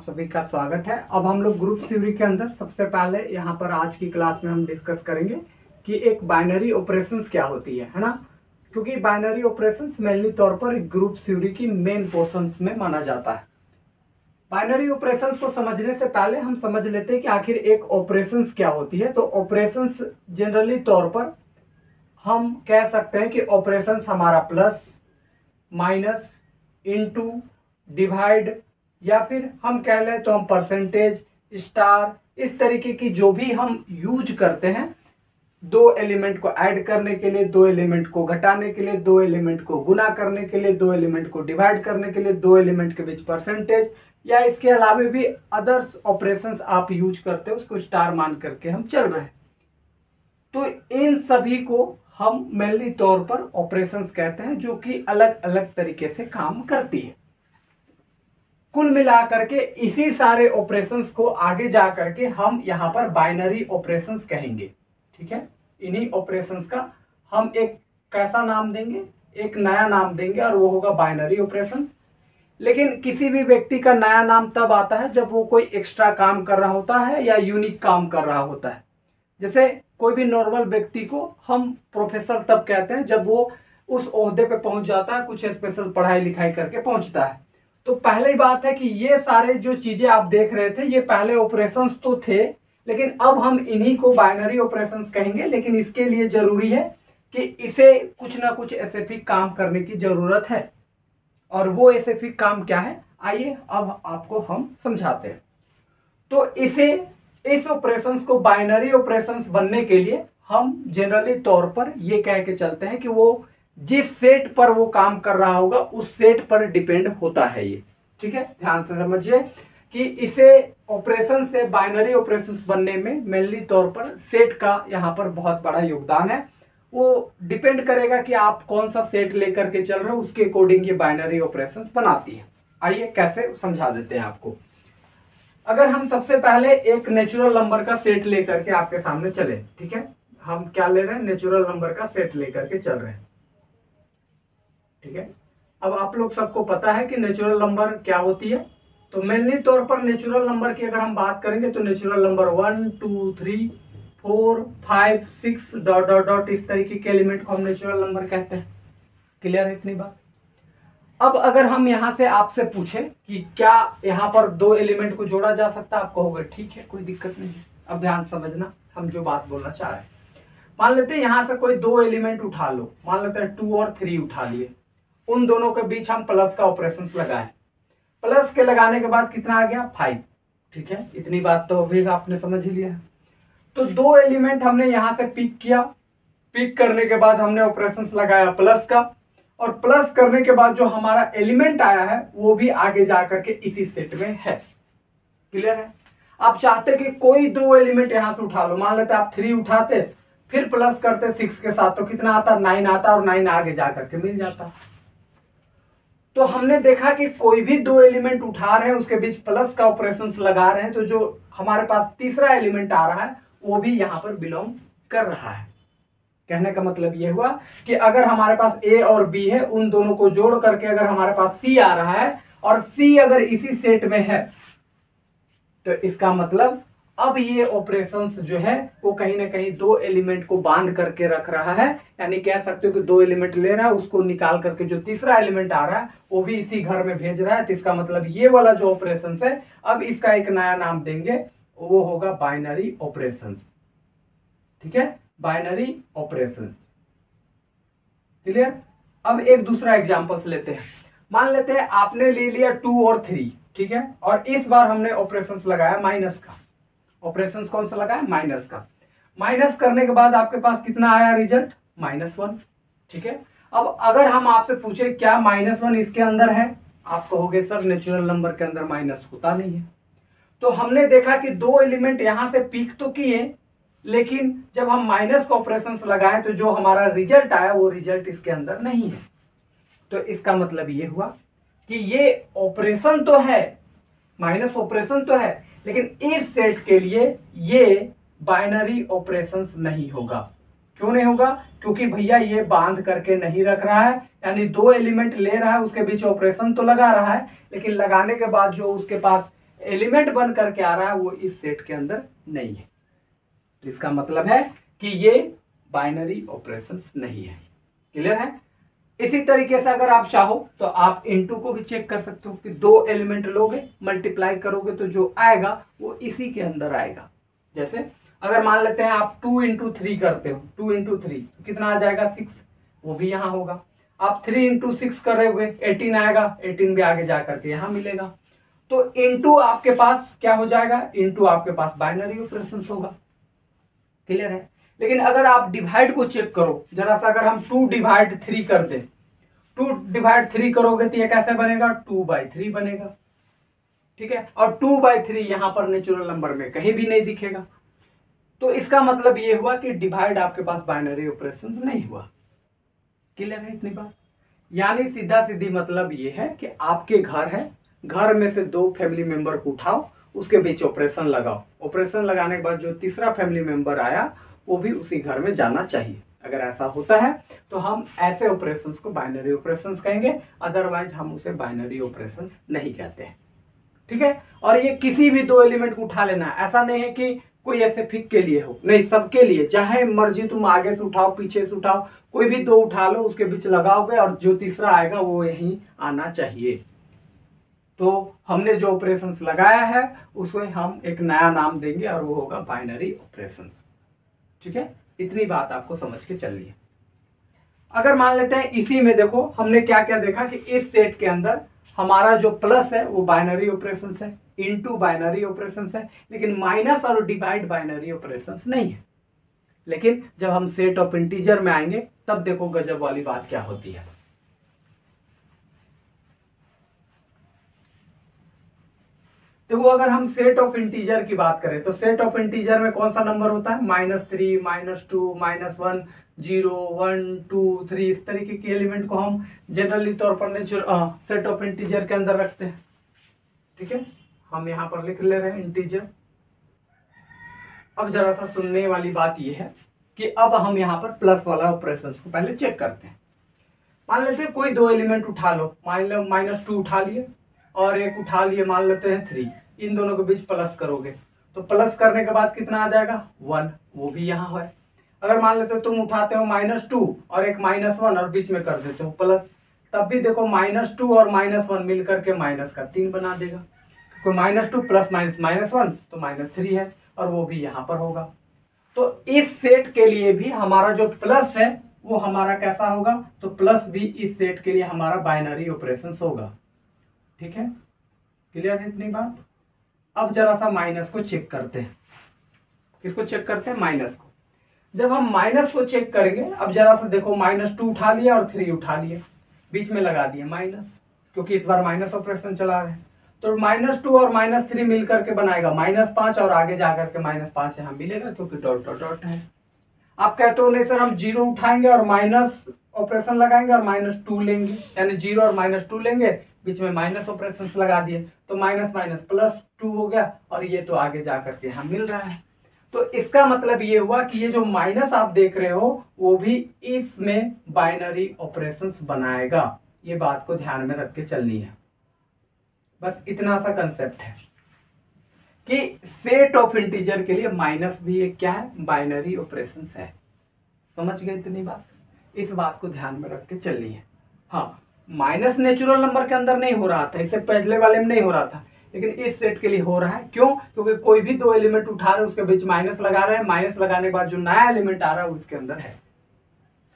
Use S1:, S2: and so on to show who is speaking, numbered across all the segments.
S1: सभी का स्वागत है। अब हम लोग ग्रुप थ्योरी के अंदर सबसे पहले यहाँ पर आज की क्लास में हम डिस्कस करेंगे कि एक बाइनरी ऑपरेशंस क्या होती है ना। क्योंकि बाइनरी ऑपरेशंस मेनली तौर पर ग्रुप थ्योरी की मेन पोर्शंस में माना जाता है। बाइनरी ऑपरेशंस को समझने से पहले हम समझ लेते हैं कि आखिर एक ऑपरेशंस क्या होती है। तो ऑपरेशंस जनरली तौर पर हम कह सकते हैं कि ऑपरेशंस हमारा प्लस, माइनस, इनटू, डिवाइड या फिर हम कह लें तो हम परसेंटेज, स्टार, इस तरीके की जो भी हम यूज करते हैं दो एलिमेंट को ऐड करने के लिए, दो एलिमेंट को घटाने के लिए, दो एलिमेंट को गुना करने के लिए, दो एलिमेंट को डिवाइड करने के लिए, दो एलिमेंट के बीच परसेंटेज या इसके अलावा भी अदर्स ऑपरेशंस आप यूज करते हो, उसको स्टार मान करके हम चल रहे हैं। तो इन सभी को हम मेनली तौर पर ऑपरेशंस कहते हैं जो कि अलग अलग तरीके से काम करती है। कुल मिलाकर के इसी सारे ऑपरेशंस को आगे जा करके हम यहां पर बाइनरी ऑपरेशंस कहेंगे। ठीक है, इन्हीं ऑपरेशंस का हम एक कैसा नाम देंगे, एक नया नाम देंगे और वो होगा बाइनरी ऑपरेशंस। लेकिन किसी भी व्यक्ति का नया नाम तब आता है जब वो कोई एक्स्ट्रा काम कर रहा होता है या यूनिक काम कर रहा होता है। जैसे कोई भी नॉर्मल व्यक्ति को हम प्रोफेसर तब कहते हैं जब वो उस ओहदे पे पहुंच जाता है, कुछ स्पेशल पढ़ाई लिखाई करके पहुंचता है। तो पहली बात है कि ये सारे जो चीजें आप देख रहे थे ये पहले ऑपरेशंस तो थे, लेकिन अब हम इन्हीं को बाइनरी ऑपरेशंस कहेंगे। लेकिन इसके लिए जरूरी है कि इसे कुछ ना कुछ स्पेसिफिक काम करने की जरूरत है। और वो स्पेसिफिक काम क्या है, आइए अब आपको हम समझाते हैं। तो इस ऑपरेशंस को बाइनरी ऑपरेशंस बनने के लिए हम जनरली तौर पर ये कह के चलते हैं कि वो जिस सेट पर वो काम कर रहा होगा उस सेट पर डिपेंड होता है ये। ठीक है, ध्यान से समझिए कि इसे ऑपरेशन से बाइनरी ऑपरेशंस बनने में मेनली तौर पर सेट का यहाँ पर बहुत बड़ा योगदान है। वो डिपेंड करेगा कि आप कौन सा सेट लेकर के चल रहे हो, उसके अकॉर्डिंग ये बाइनरी ऑपरेशंस बनाती है। आइए कैसे समझा देते हैं आपको। अगर हम सबसे पहले एक नेचुरल नंबर का सेट लेकर के आपके सामने चले, ठीक है, हम क्या ले रहे हैं, नेचुरल नंबर का सेट लेकर के चल रहे हैं। ठीक है, अब आप लोग सबको पता है कि नेचुरल नंबर क्या होती है। तो मेनली तौर पर नेचुरल नंबर की अगर हम बात करेंगे तो natural number 1, 2, 3, 4, 5, 6 dot dot dot इस तरीके के एलिमेंट को हम नेचुरल नंबर कहते हैं। क्लियर है इतनी बात। अब अगर हम यहां से आपसे पूछे कि क्या यहां पर दो एलिमेंट को जोड़ा जा सकता है, आप कहोगे ठीक है, कोई दिक्कत नहीं है। अब ध्यान समझना हम जो बात बोलना चाह रहे हैं। मान लेते हैं यहां से कोई दो एलिमेंट उठा लो, मान लेते हैं 2 और 3 उठा लिए, उन दोनों के बीच हम प्लस का ऑपरेशन लगाए। प्लस के लगाने के बाद कितना आ गया, 5। ठीक है, इतनी बात तो अभी आपने समझ ही लिया है। तो दो एलिमेंट हमने यहां से पिक किया, पिक करने के बाद हमने ऑपरेशन लगाया प्लस का, और प्लस करने के बाद जो हमारा एलिमेंट आया है वो भी आगे जाकर के इसी सेट में है। क्लियर है। आप चाहते कि कोई दो एलिमेंट यहां से उठा लो, मान लेते आप 3 उठाते फिर प्लस करते 6 के साथ, तो कितना आता, 9 आता, और 9 आगे जाकर के मिल जाता। तो हमने देखा कि कोई भी दो एलिमेंट उठा रहे हैं उसके बीच प्लस का ऑपरेशन लगा रहे हैं, तो जो हमारे पास तीसरा एलिमेंट आ रहा है वो भी यहां पर बिलोंग कर रहा है। कहने का मतलब ये हुआ कि अगर हमारे पास ए और बी है, उन दोनों को जोड़ करके अगर हमारे पास सी आ रहा है और सी अगर इसी सेट में है, तो इसका मतलब अब ये ऑपरेशंस जो है वो कहीं ना कहीं दो एलिमेंट को बांध करके रख रहा है। यानी कह सकते हो कि दो एलिमेंट ले रहा है, उसको निकाल करके जो तीसरा एलिमेंट आ रहा है वो भी इसी घर में भेज रहा है। तो इसका मतलब ये वाला जो ऑपरेशंस है, अब इसका एक नया नाम देंगे, वो होगा बाइनरी ऑपरेशंस। ठीक है, बाइनरी ऑपरेशंस। क्लियर। अब एक दूसरा एग्जांपल्स लेते हैं। मान लेते हैं आपने ले लिया 2 और 3, ठीक है, और इस बार हमने ऑपरेशंस लगाया माइनस का। ऑपरेशंस कौन सा लगाया, माइनस का। माइनस करने के बाद आपके पास कितना आया रिजल्ट, -1। ठीक है, अब अगर हम आपसे पूछे क्या -1 इसके अंदर है, आप कहोगे सर नेचुरल नंबर के अंदर माइनस होता नहीं है। तो हमने देखा कि दो एलिमेंट यहां से पिक तो किए, लेकिन जब हम माइनस का ऑपरेशंस लगाए तो जो हमारा रिजल्ट आया वो रिजल्ट इसके अंदर नहीं है। तो इसका मतलब ये हुआ कि ये ऑपरेशन तो है, माइनस ऑपरेशन तो है, लेकिन इस सेट के लिए ये बाइनरी ऑपरेशंस नहीं होगा। क्यों नहीं होगा, क्योंकि भैया ये बांध करके नहीं रख रहा है। यानी दो एलिमेंट ले रहा है, उसके बीच ऑपरेशन तो लगा रहा है, लेकिन लगाने के बाद जो उसके पास एलिमेंट बन करके आ रहा है वो इस सेट के अंदर नहीं है। तो इसका मतलब है कि ये बाइनरी ऑपरेशंस नहीं है। क्लियर है? इसी तरीके से अगर आप चाहो तो आप इनटू को भी चेक कर सकते हो कि दो एलिमेंट लोगे, मल्टीप्लाई करोगे तो जो आएगा वो इसी के अंदर आएगा। जैसे अगर मान लेते हैं आप 2 इंटू 3 करते हो, 2 इंटू 3 तो कितना आ जाएगा 6, वो भी यहाँ होगा। आप 3 इंटू 6 करोगे 18 आएगा, 18 भी आगे जा करके यहाँ मिलेगा। तो इंटू आपके पास क्या हो जाएगा, इंटू आपके पास बाइनरी ऑपरेशन होगा। क्लियर है? लेकिन अगर आप डिवाइड को चेक करो जरा सा, अगर हम 2 डिवाइड 3 कर दे, 2 डिवाइड 3 करोगे तो ये कैसे बनेगा, 2/3 बनेगा। ठीक है? और 2/3 यहां पर नेचुरल नंबर में कहीं भी नहीं दिखेगा। तो इसका मतलब ये हुआ कि डिवाइड आपके पास बाइनरी ऑपरेशंस नहीं हुआ। क्लियर है इतनी बात? यानी सीधा सीधी मतलब ये है कि आपके घर है, घर में से 2 फैमिली मेंबर को उठाओ, उसके बीच ऑपरेशन लगाओ, ऑपरेशन लगाने के बाद जो तीसरा फैमिली मेंबर आया वो भी उसी घर में जाना चाहिए। अगर ऐसा होता है तो हम ऐसे ऑपरेशंस को बाइनरी ऑपरेशंस कहेंगे, अदरवाइज हम उसे बाइनरी ऑपरेशंस नहीं कहते हैं। ठीक है? और ये किसी भी 2 एलिमेंट को उठा लेना है, ऐसा नहीं है कि कोई ऐसे फिक के लिए हो, नहीं, सबके लिए, चाहे मर्जी तुम आगे से उठाओ पीछे से उठाओ, कोई भी 2 उठा लो, उसके बीच लगाओगे और जो तीसरा आएगा वो यहीं आना चाहिए। तो हमने जो ऑपरेशंस लगाया है उसमें हम एक नया नाम देंगे और वो होगा बाइनरी ऑपरेशंस। ठीक है? इतनी बात आपको समझ के चलनी है। अगर मान लेते हैं इसी में देखो हमने क्या क्या देखा कि इस सेट के अंदर हमारा जो प्लस है वो बाइनरी ऑपरेशंस है, इनटू बाइनरी ऑपरेशंस है, लेकिन माइनस और डिवाइड बाइनरी ऑपरेशंस नहीं है। लेकिन जब हम सेट ऑफ इंटीजर में आएंगे तब देखो गजब वाली बात क्या होती है। तो वो अगर हम सेट ऑफ इंटीजर की बात करें तो सेट ऑफ इंटीजर में कौन सा नंबर होता है, -3, -2, -1, 0, 1, 2, 3, इस तरीके के एलिमेंट को हम जनरली तौर पर सेट ऑफ इंटीजर के अंदर रखते हैं। ठीक है? हम यहां पर लिख ले रहे हैं इंटीजर। अब जरा सा सुनने वाली बात यह है कि अब हम यहाँ पर प्लस वाला ऑपरेशन को पहले चेक करते हैं। मान लेते हैं कोई 2 एलिमेंट उठा लो, -2 उठा लिए और एक उठा लिए, मान लेते हैं 3, इन दोनों के बीच प्लस करोगे तो प्लस करने के बाद कितना आ जाएगा 1, वो भी यहाँ है। अगर मान लेते हो तुम उठाते हो -2 और एक -1 और बीच में कर देते हो प्लस, तब भी देखो -2 और -1 मिलकर के माइनस का 3 बना देगा। कोई -2 प्लस -1 तो -3 है और वो भी यहाँ पर होगा। तो इस सेट के लिए भी हमारा जो प्लस है वो हमारा कैसा होगा, तो प्लस भी इस सेट के लिए हमारा बाइनरी ऑपरेशंस होगा। ठीक है? क्लियर है इतनी बात? अब जरा सा माइनस को चेक करते हैं। किसको चेक करते हैं, माइनस को। जब हम माइनस को चेक करेंगे, अब जरा सा देखो -2 उठा लिया और 3 उठा लिया, बीच में लगा दिए माइनस, क्योंकि इस बार माइनस ऑपरेशन चला रहे हैं। तो -2 और -3 मिलकर के बनाएगा -5 और आगे जाकर के -5 यहाँ मिलेगा क्योंकि डॉट डॉट डॉट है। आप कहते हो नहीं सर हम 0 उठाएंगे और माइनस ऑपरेशन लगाएंगे और -2 लेंगे, यानी 0 और -2 लेंगे, बीच में माइनस ऑपरेशन लगा दिए तो -+2 हो गया और ये तो आगे जाकर के यहाँ मिल रहा है। तो इसका मतलब ये हुआ कि ये जो माइनस आप देख रहे हो वो भी इसमें बाइनरी ऑपरेशंस बनाएगा। ये बात को ध्यान में रख के चलनी है। बस इतना सा कंसेप्ट है कि सेट ऑफ इंटीजर के लिए माइनस भी एक क्या है, बाइनरी ऑपरेशंस है। समझ गए इतनी बात? इस बात को ध्यान में रख के चलनी है। हाँ, माइनस नेचुरल नंबर के अंदर नहीं हो रहा था, इससे पहले वाले में नहीं हो रहा था, लेकिन इस सेट के लिए हो रहा है। क्यों? क्योंकि कोई भी 2 एलिमेंट उठा रहे हैं उसके बीच माइनस लगा रहे हैं, माइनस लगाने के बाद जो नया एलिमेंट आ रहा है उसके अंदर है।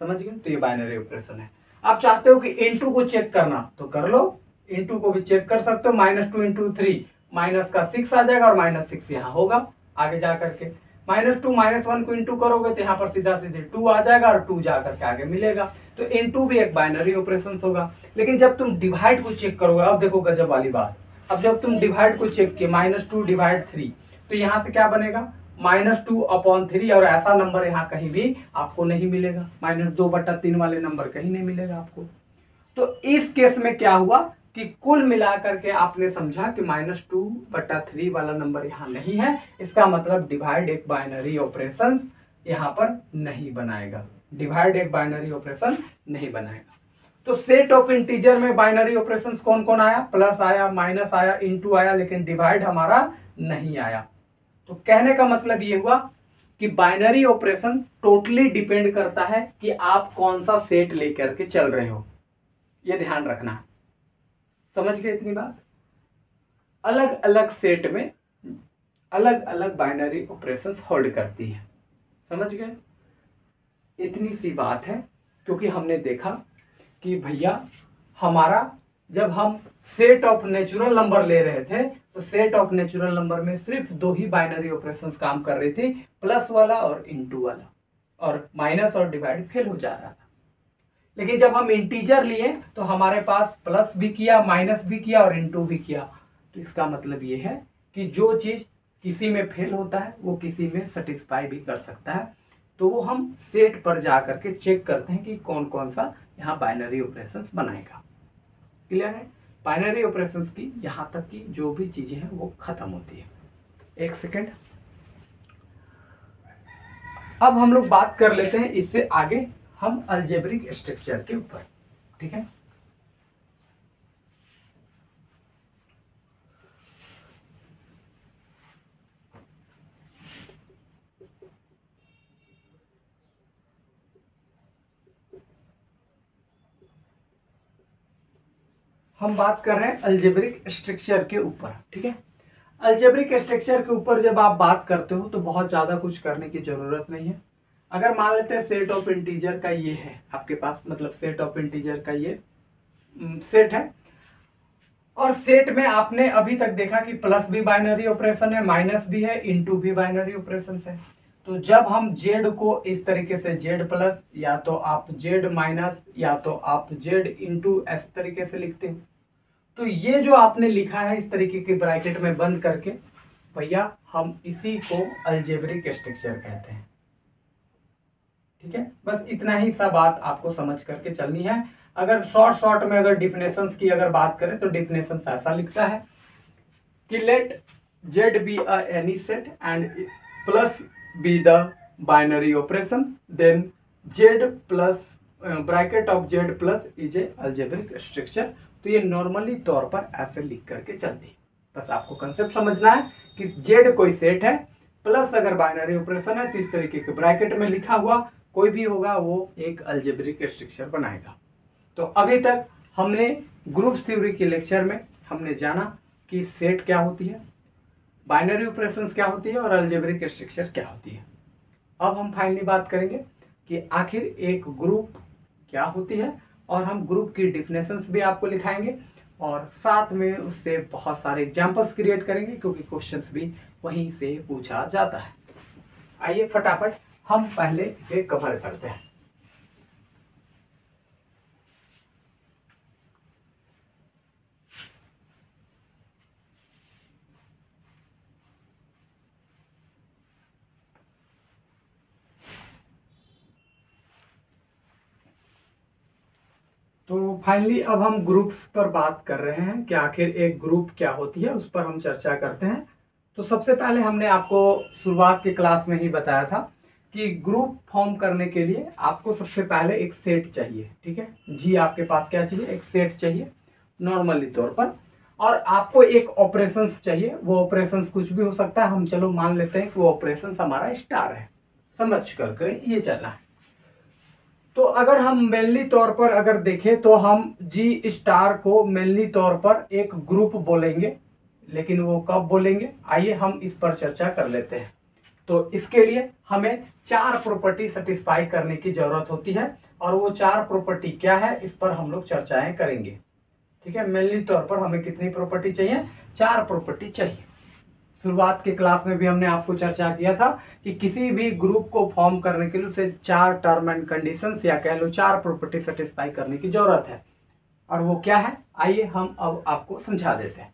S1: समझ गए? तो ये बाइनरी ऑपरेशन है। आप चाहते हो कि इनटू को चेक करना तो कर लो, इनटू को भी चेक कर सकते हो। -2 इंटू 3 माइनस का 6 आ जाएगा और -6 यहाँ होगा आगे जा करके। -2 -1 को इंटू करोगे तो यहाँ पर सीधा सीधे 2 आ जाएगा और 2 जा करके आगे मिलेगा। तो इनटू भी एक बाइनरी ऑपरेशन होगा। लेकिन जब तुम डिवाइड को चेक करोगे, अब देखो गजब वाली बात, अब जब तुम डिवाइड को चेक किए -2 डिवाइड 3 तो यहाँ से क्या बनेगा, -2/3 और ऐसा नंबर यहाँ कहीं भी आपको नहीं मिलेगा, -2/3 वाले नंबर कहीं नहीं मिलेगा आपको। तो इस केस में क्या हुआ कि कुल मिलाकर के आपने समझा कि -2/3 वाला नंबर यहाँ नहीं है। इसका मतलब डिवाइड एक बाइनरी ऑपरेशन यहाँ पर नहीं बनाएगा, डिवाइड एक बाइनरी ऑपरेशन नहीं बनाएगा। तो सेट ऑफ इंटीजर में बाइनरी ऑपरेशंस कौन कौन आया, प्लस आया, माइनस आया, इनटू आया, लेकिन डिवाइड हमारा नहीं आया। तो कहने का मतलब ये हुआ कि बाइनरी ऑपरेशन टोटली डिपेंड करता है कि आप कौन सा सेट लेकर के चल रहे हो, ये ध्यान रखना। समझ गए इतनी बात? अलग अलग सेट में अलग अलग बाइनरी ऑपरेशंस होल्ड करती है। समझ गए? इतनी सी बात है, क्योंकि हमने देखा कि भैया हमारा जब हम सेट ऑफ नेचुरल नंबर ले रहे थे तो सेट ऑफ नेचुरल नंबर में सिर्फ दो ही बाइनरी ऑपरेशंस काम कर रही थी, प्लस वाला और इनटू वाला, और माइनस और डिवाइड फेल हो जा रहा था। लेकिन जब हम इंटीजर लिए तो हमारे पास प्लस भी किया, माइनस भी किया और इनटू भी किया। तो इसका मतलब ये है कि जो चीज किसी में फेल होता है वो किसी में सेटिस्फाई भी कर सकता है। तो वो हम सेट पर जा करके चेक करते हैं कि कौन कौन सा यहाँ बाइनरी ऑपरेशंस बनाएगा। क्लियर है? बाइनरी ऑपरेशंस की यहाँ तक की जो भी चीजें हैं वो खत्म होती है। एक सेकेंड, अब हम लोग बात कर लेते हैं इससे आगे हम अलजेब्रिक स्ट्रक्चर के ऊपर। ठीक है? हम बात कर रहे हैं अलजेब्रिक स्ट्रक्चर के ऊपर। ठीक है? अलजेब्रिक स्ट्रक्चर के ऊपर जब आप बात करते हो तो बहुत ज्यादा कुछ करने की जरूरत नहीं है। अगर मान लेते हैं सेट ऑफ इंटीजर का ये है आपके पास, मतलब सेट ऑफ इंटीजर का ये सेट है, और सेट में आपने अभी तक देखा कि प्लस भी बाइनरी ऑपरेशन है, माइनस भी है, इनटू भी बाइनरी ऑपरेशन है। तो जब हम जेड को इस तरीके से जेड प्लस या तो आप जेड माइनस या तो आप जेड इंटू इस तरीके से लिखते हो, तो ये जो आपने लिखा है इस तरीके के ब्रैकेट में बंद करके, भैया हम इसी को अलजेब्रिक स्ट्रक्चर कहते हैं। ठीक है? बस इतना ही सा बात आपको समझ करके चलनी है। अगर शॉर्ट में अगर डिफिनेशंस की अगर बात करें तो डिफिनेशंस ऐसा लिखता है कि let Z be a any set and plus be the binary operation, then Z plus bracket of Z plus is a algebraic structure. तो ये नॉर्मली तौर पर ऐसे लिख करके चलती है। बस आपको कंसेप्ट समझना है कि जेड कोई सेट है, प्लस अगर बाइनरी ऑपरेशन है तो इस तरीके के ब्रैकेट में लिखा हुआ कोई भी होगा वो एक अलजेब्रिक स्ट्रक्चर बनाएगा। तो अभी तक हमने ग्रुप थ्योरी के लेक्चर में हमने जाना कि सेट क्या होती है, बाइनरी ऑपरेशंस क्या होती है और अलजेब्रिक स्ट्रक्चर क्या होती है। अब हम फाइनली बात करेंगे कि आखिर एक ग्रुप क्या होती है, और हम ग्रुप की डिफिनेशंस भी आपको लिखाएंगे और साथ में उससे बहुत सारे एग्जांपल्स क्रिएट करेंगे, क्योंकि क्वेश्चंस भी वहीं से पूछा जाता है। आइए फटाफट हम पहले इसे कवर करते हैं। तो फाइनली अब हम ग्रुप्स पर बात कर रहे हैं कि आखिर एक ग्रुप क्या होती है, उस पर हम चर्चा करते हैं। तो सबसे पहले हमने आपको शुरुआत के क्लास में ही बताया था कि ग्रुप फॉर्म करने के लिए आपको सबसे पहले एक सेट चाहिए। ठीक है जी? आपके पास क्या चाहिए? एक सेट चाहिए नॉर्मली तौर पर, और आपको एक ऑपरेशंस चाहिए। वो ऑपरेशंस कुछ भी हो सकता है, हम चलो मान लेते हैं कि वो ऑपरेशंस हमारा स्टार है। समझ करके ये चलना है। तो अगर हम मेनली तौर पर अगर देखें तो हम जी स्टार को मेनली तौर पर एक ग्रुप बोलेंगे, लेकिन वो कब बोलेंगे आइए हम इस पर चर्चा कर लेते हैं। तो इसके लिए हमें 4 प्रॉपर्टी सेटिस्फाई करने की जरूरत होती है, और वो 4 प्रॉपर्टी क्या है इस पर हम लोग चर्चाएं करेंगे। ठीक है? मेनली तौर पर हमें कितनी प्रॉपर्टी चाहिए? 4 प्रॉपर्टी चाहिए। शुरुआत के क्लास में भी हमने आपको चर्चा किया था कि किसी भी ग्रुप को फॉर्म करने के लिए उसे 4 टर्म एंड कंडीशंस या कह लो 4 प्रॉपर्टी सेटिस्फाई करने की जरूरत है, और वो क्या है आइए हम अब आपको समझा देते हैं।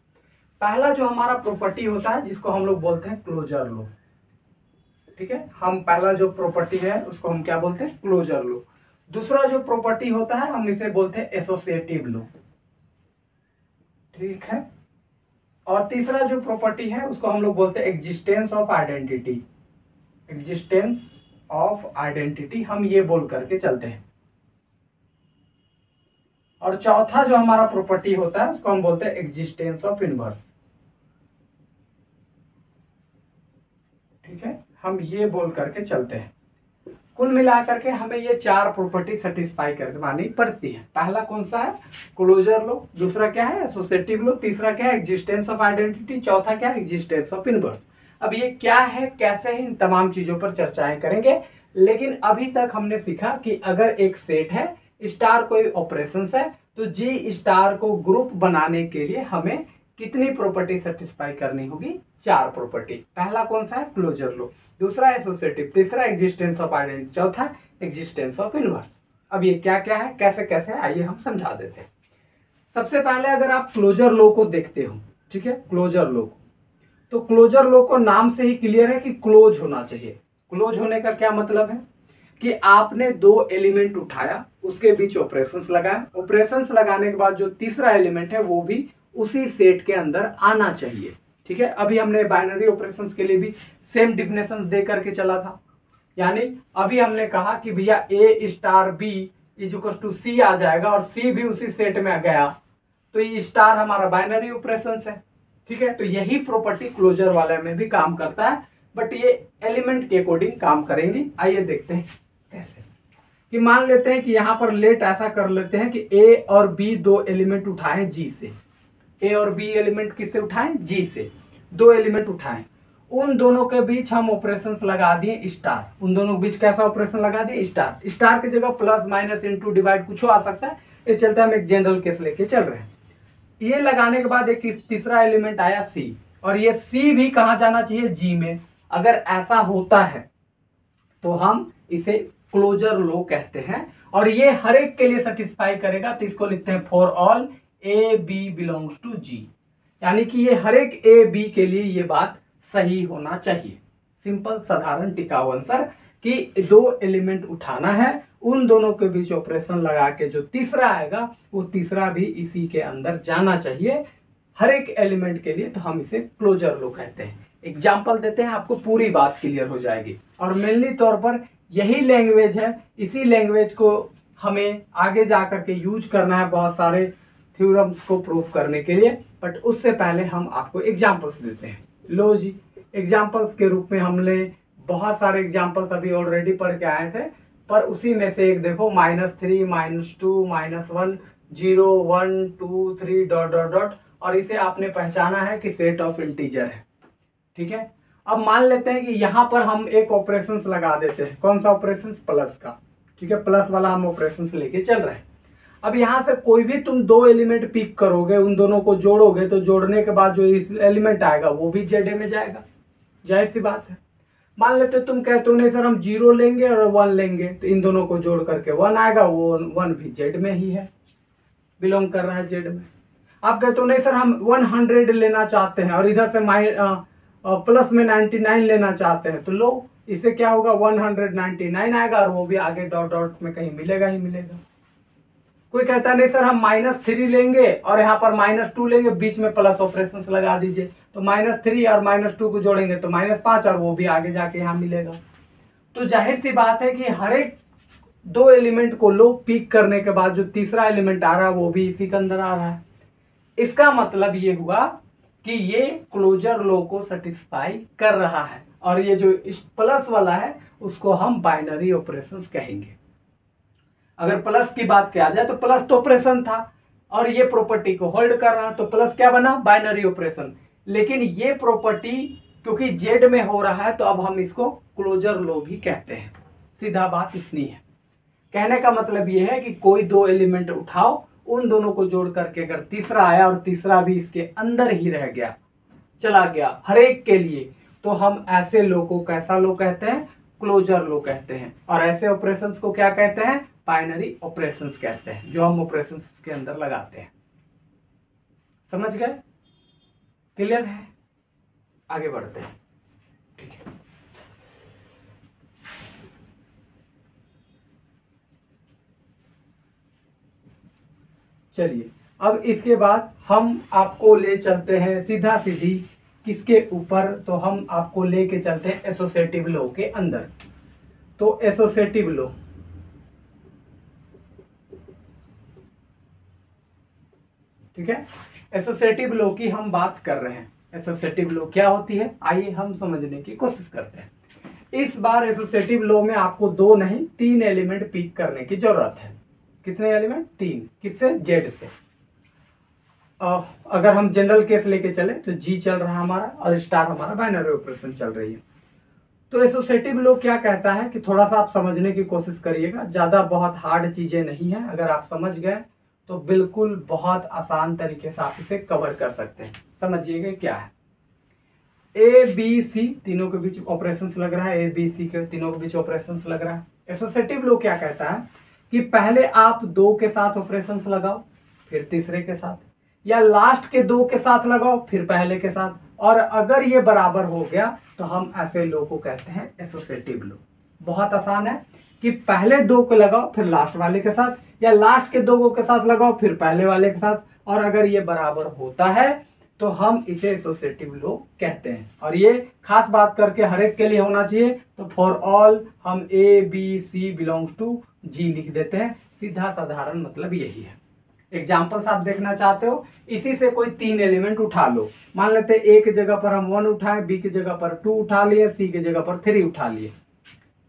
S1: पहला जो हमारा प्रॉपर्टी होता है जिसको हम लोग बोलते हैं क्लोजर लो। ठीक है? हम पहला जो प्रॉपर्टी है उसको हम क्या बोलते हैं? क्लोजर लो। दूसरा जो प्रॉपर्टी होता है हम इसे बोलते हैं एसोसिएटिव लो। ठीक है? और तीसरा जो प्रॉपर्टी है उसको हम लोग बोलते हैं existence of identity. Existence of identity हम ये बोल करके चलते हैं। और चौथा जो हमारा प्रॉपर्टी होता है उसको हम बोलते हैं एग्जिस्टेंस ऑफ इनवर्स। ठीक है, हम ये बोल करके चलते हैं। कुल मिलाकर के हमें ये चार प्रॉपर्टी सेटिस्फाई करवानी पड़ती है। पहला कौन सा है, क्लोजर लो, दूसरा क्या है एसोसिएटिव लो, तीसरा क्या है एग्जिस्टेंस ऑफ आइडेंटिटी, चौथा क्या है एग्जिस्टेंस ऑफ इनवर्स। अब ये क्या है, कैसे है, इन तमाम चीजों पर चर्चाएं करेंगे। लेकिन अभी तक हमने सीखा कि अगर एक सेट है, स्टार कोई ऑपरेशंस है, तो जी स्टार को ग्रुप बनाने के लिए हमें कितनी प्रॉपर्टी सेटिस्फाई करनी होगी, चार प्रॉपर्टी। पहला कौन सा है क्लोजर लो, दूसरा एसोसिएटिव, तीसरा एग्जिस्टेंस ऑफ आइडेंटिटी, चौथा एग्जिस्टेंस ऑफ इनवर्स। अब ये क्या क्या है, कैसे कैसे है, आइए हम समझा देते हैं। सबसे पहले अगर आप क्लोजर लो को देखते हो, ठीक है, क्लोजर लो को, तो क्लोजर लो को नाम से ही क्लियर है कि क्लोज होना चाहिए। क्लोज होने का क्या मतलब है कि आपने दो एलिमेंट उठाया, उसके बीच ऑपरेशंस लगाया, ऑपरेशंस लगाने के बाद जो तीसरा एलिमेंट है वो भी उसी सेट के अंदर आना चाहिए। ठीक है, अभी हमने बाइनरी ऑपरेशंस के लिए भी सेम डिफिनेशन दे करके चला था। यानी अभी हमने कहा कि भैया ए स्टार बी इक्वल्स टू सी आ जाएगा और सी भी उसी सेट में आ गया, तो ये स्टार हमारा बाइनरी ऑपरेशंस है। ठीक है, तो यही प्रॉपर्टी क्लोजर वाले में भी काम करता है, बट ये एलिमेंट के अकॉर्डिंग काम करेंगी। आइए देखते हैं कैसे। कि मान लेते हैं कि यहां पर लेट ऐसा कर लेते हैं कि ए और बी दो एलिमेंट उठाएं जी से, ए और बी एलिमेंट किससे उठाएं, जी से, दो एलिमेंट उठाएं, उन दोनों के बीच हम ऑपरेशंस लगा दिए स्टार। उन दोनों के बीच कैसा ऑपरेशन लगा दिए, स्टार। स्टार की जगह प्लस माइनस इनटू डिवाइड कुछ आ सकता है, ये चलता है, हम एक जनरल केस लेके चल रहे हैं। ये लगाने के बाद एक तीसरा एलिमेंट आया सी, और ये सी भी कहां जाना चाहिए, जी में। अगर ऐसा होता है तो हम इसे क्लोजर लो कहते हैं, और ये हर एक के लिए सेटिस्फाई करेगा, तो इसको लिखते हैं for all A B belongs to G. यानी कि ये हर एक ए बी के लिए ये बात सही होना चाहिए। सिंपल साधारण टिकाऊ आंसर कि दो एलिमेंट उठाना है, उन दोनों के बीच ऑपरेशन लगा के जो तीसरा आएगा वो तीसरा भी इसी के अंदर जाना चाहिए हर एक एलिमेंट के लिए, तो हम इसे क्लोजर लो कहते हैं। एग्जाम्पल देते हैं, आपको पूरी बात क्लियर हो जाएगी। और मेनली तौर पर यही लैंग्वेज है, इसी लैंग्वेज को हमें आगे जाकर के यूज करना है बहुत सारे थ्योरम्स को प्रूफ करने के लिए। बट उससे पहले हम आपको एग्जाम्पल्स देते हैं। लो जी, एग्जाम्पल्स के रूप में हमने बहुत सारे एग्जाम्पल्स अभी ऑलरेडी पढ़ के आए थे, पर उसी में से एक देखो, -3, -2, -1, 0, 1, 2, 3 डॉट डॉट डॉट, और इसे आपने पहचाना है कि सेट ऑफ इंटीजर है। ठीक है, अब मान लेते हैं कि यहां पर हम एक ऑपरेशंस लगा देते हैं। कौन सा ऑपरेशंस, प्लस का। ठीक है, प्लस वाला हम ऑपरेशंस लेके चल रहे हैं। अब यहां से कोई भी तुम दो एलिमेंट पिक करोगे, उन दोनों को जोड़ोगे, तो जोड़ने के बाद जो इस एलिमेंट आएगा वो भी जेड में जाएगा, जाहिर सी बात है। मान लेते तुम कहते हो नहीं सर हम 0 लेंगे और 1 लेंगे, तो इन दोनों को जोड़ करके 1 आएगा, वो 1 भी जेड में ही है, बिलोंग कर रहा है जेड में। आप कहते हो नहीं सर हम 100 लेना चाहते हैं और इधर से प्लस में 99 लेना चाहते हैं, तो लो इसे क्या होगा, 199 आएगा और वो भी आगे डॉट डॉट में कहीं मिलेगा ही मिलेगा। कोई कहता नहीं सर हम -3 लेंगे और यहाँ पर -2 लेंगे, बीच में प्लस ऑपरेशंस लगा दीजिए, तो -3 और -2 को जोड़ेंगे तो -5 और वो भी आगे जाके यहाँ मिलेगा। तो जाहिर सी बात है कि हर एक दो एलिमेंट को लो पिक करने के बाद जो तीसरा एलिमेंट आ रहा है वो भी इसी के अंदर आ रहा है। इसका मतलब ये हुआ कि ये क्लोजर लो को सेटिस्फाई कर रहा है, और ये जो प्लस वाला है उसको हम बाइनरी ऑपरेशंस कहेंगे। अगर प्लस की बात किया जाए तो प्लस तो ऑपरेशन था और ये प्रॉपर्टी को होल्ड कर रहा, तो प्लस क्या बना, बाइनरी ऑपरेशन। लेकिन ये प्रॉपर्टी क्योंकि जेड में हो रहा है तो अब हम इसको क्लोजर लो भी कहते हैं। सीधा बात इतनी है। कहने का मतलब ये है कि कोई दो एलिमेंट उठाओ, उन दोनों को जोड़ करके अगर तीसरा आया और तीसरा भी इसके अंदर ही रह गया, चला गया हर एक के लिए, तो हम ऐसे लो को कैसा लो कहते हैं, क्लोजर लो कहते हैं। और ऐसे ऑपरेशंस को क्या कहते हैं, बाइनरी ऑपरेशंस कहते हैं, जो हम ऑपरेशंस के अंदर लगाते हैं। समझ गए, क्लियर है? आगे बढ़ते हैं। ठीक है, चलिए अब इसके बाद हम आपको ले चलते हैं सीधा सीधी किसके ऊपर, तो हम आपको लेके चलते हैं एसोसिएटिव लॉ के अंदर। तो एसोसिएटिव लॉ, ठीक है। एसोसिएटिव लॉ की हम बात कर रहे हैं। एसोसिएटिव लॉ क्या होती है, आइए हम समझने की कोशिश करते हैं। इस बार एसोसिएटिव लॉ में आपको 2 नहीं 3 एलिमेंट पिक करने की जरूरत है। कितने एलिमेंट, 3। किससे, जेड से। अगर हम जनरल केस लेके चले तो जी चल रहा है हमारा और स्टार हमारा बाइनरी ऑपरेशन चल रही है। तो एसोसिएटिव लॉ क्या कहता है कि थोड़ा सा आप समझने की कोशिश करिएगा, ज्यादा बहुत हार्ड चीजें नहीं है। अगर आप समझ गए तो बिल्कुल बहुत आसान तरीके से आप इसे कवर कर सकते हैं। समझिएगा क्या है। ए बी सी तीनों के बीच ऑपरेशंस लग रहा है, ए बी सी के तीनों के बीच ऑपरेशंस लग रहा है। एसोसिएटिव लॉ क्या कहता है कि पहले आप 2 के साथ ऑपरेशंस लगाओ, फिर तीसरे के साथ, या लास्ट के 2 के साथ लगाओ फिर पहले के साथ, और अगर ये बराबर हो गया तो हम ऐसे लॉ को कहते हैं एसोसिएटिव लॉ। बहुत आसान है कि पहले 2 को लगाओ फिर लास्ट वाले के साथ, या लास्ट के 2 के साथ लगाओ फिर पहले वाले के साथ, और अगर ये बराबर होता है तो हम इसे एसोसिएटिव लॉ कहते हैं। और ये खास बात करके हर एक के लिए होना चाहिए। तो फॉर ऑल हम A B C belongs to G लिख देते हैं। सीधा साधारण मतलब यही है। एग्जाम्पल्स आप देखना चाहते हो, इसी से कोई 3 एलिमेंट उठा लो। मान लेते हैं ए की जगह पर हम 1 उठाए, बी की जगह पर 2 उठा लिए, सी की जगह पर 3 उठा लिए।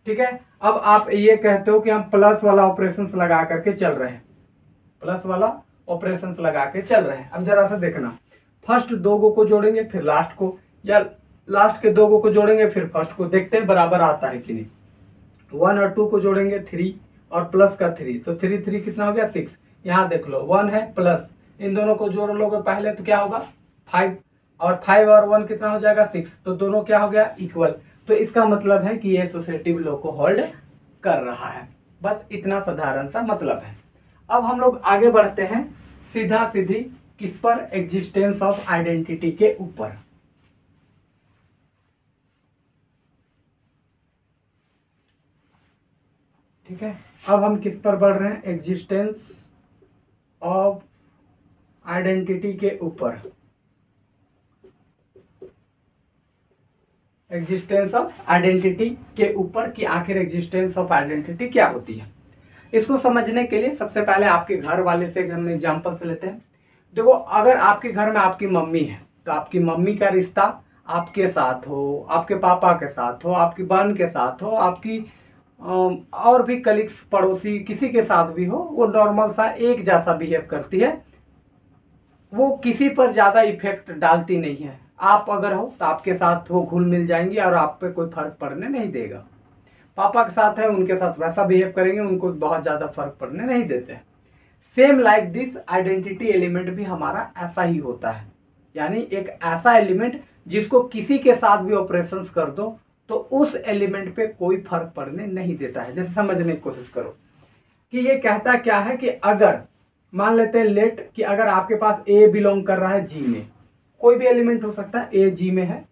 S1: ठीक है। अब आप ये कहते हो कि हम प्लस वाला ऑपरेशंस लगा करके चल रहे हैं, प्लस वाला ऑपरेशंस लगा के चल रहे हैं। अब जरा सा देखना, फर्स्ट 2 को जोड़ेंगे फिर लास्ट को, या लास्ट के 2 को जोड़ेंगे फिर फर्स्ट को, देखते हैं बराबर आता है कि नहीं। 1 और 2 को जोड़ेंगे 3 और प्लस का 3, तो 3 3 कितना हो गया 6। यहाँ देख लो 1 है प्लस, इन दोनों को जोड़ लोगे पहले तो क्या होगा 5, और 5 और 1 कितना हो जाएगा 6, तो दोनों क्या हो गया इक्वल। तो इसका मतलब है कि ये एसोसिएटिव लॉ को होल्ड कर रहा है। बस इतना साधारण सा मतलब है। अब हम लोग आगे बढ़ते हैं सीधा सीधी किस पर, एग्जिस्टेंस ऑफ आइडेंटिटी के ऊपर। ठीक है। अब हम किस पर बढ़ रहे हैं, एग्जिस्टेंस ऑफ आइडेंटिटी के ऊपर। एग्जिस्टेंस ऑफ आइडेंटिटी के ऊपर कि आखिर एग्जिस्टेंस ऑफ आइडेंटिटी क्या होती है। इसको समझने के लिए सबसे पहले आपके घर वाले से हम एग्जांपल से लेते हैं। देखो, अगर आपके घर में आपकी मम्मी है तो आपकी मम्मी का रिश्ता आपके साथ हो, आपके पापा के साथ हो, आपकी बहन के साथ हो, आपकी और भी कलीग्स पड़ोसी किसी के साथ भी हो, वो नॉर्मल सा एक जैसा बिहेव करती है, वो किसी पर ज्यादा इफेक्ट डालती नहीं है। आप अगर हो तो आपके साथ वो घुल मिल जाएंगी और आप पे कोई फर्क पड़ने नहीं देगा। पापा के साथ है, उनके साथ वैसा बिहेव करेंगे, उनको बहुत ज्यादा फर्क पड़ने नहीं देते। Same like this identity element भी हमारा ऐसा ही होता है, यानी एक ऐसा एलिमेंट जिसको किसी के साथ भी ऑपरेशंस कर दो तो उस एलिमेंट पे कोई फर्क पड़ने नहीं देता है। जैसे समझने की कोशिश करो कि ये कहता क्या है कि अगर मान लेते हैं लेट कि अगर आपके पास ए बिलोंग कर रहा है जी में, कोई भी एलिमेंट हो सकता है, ए जी में है,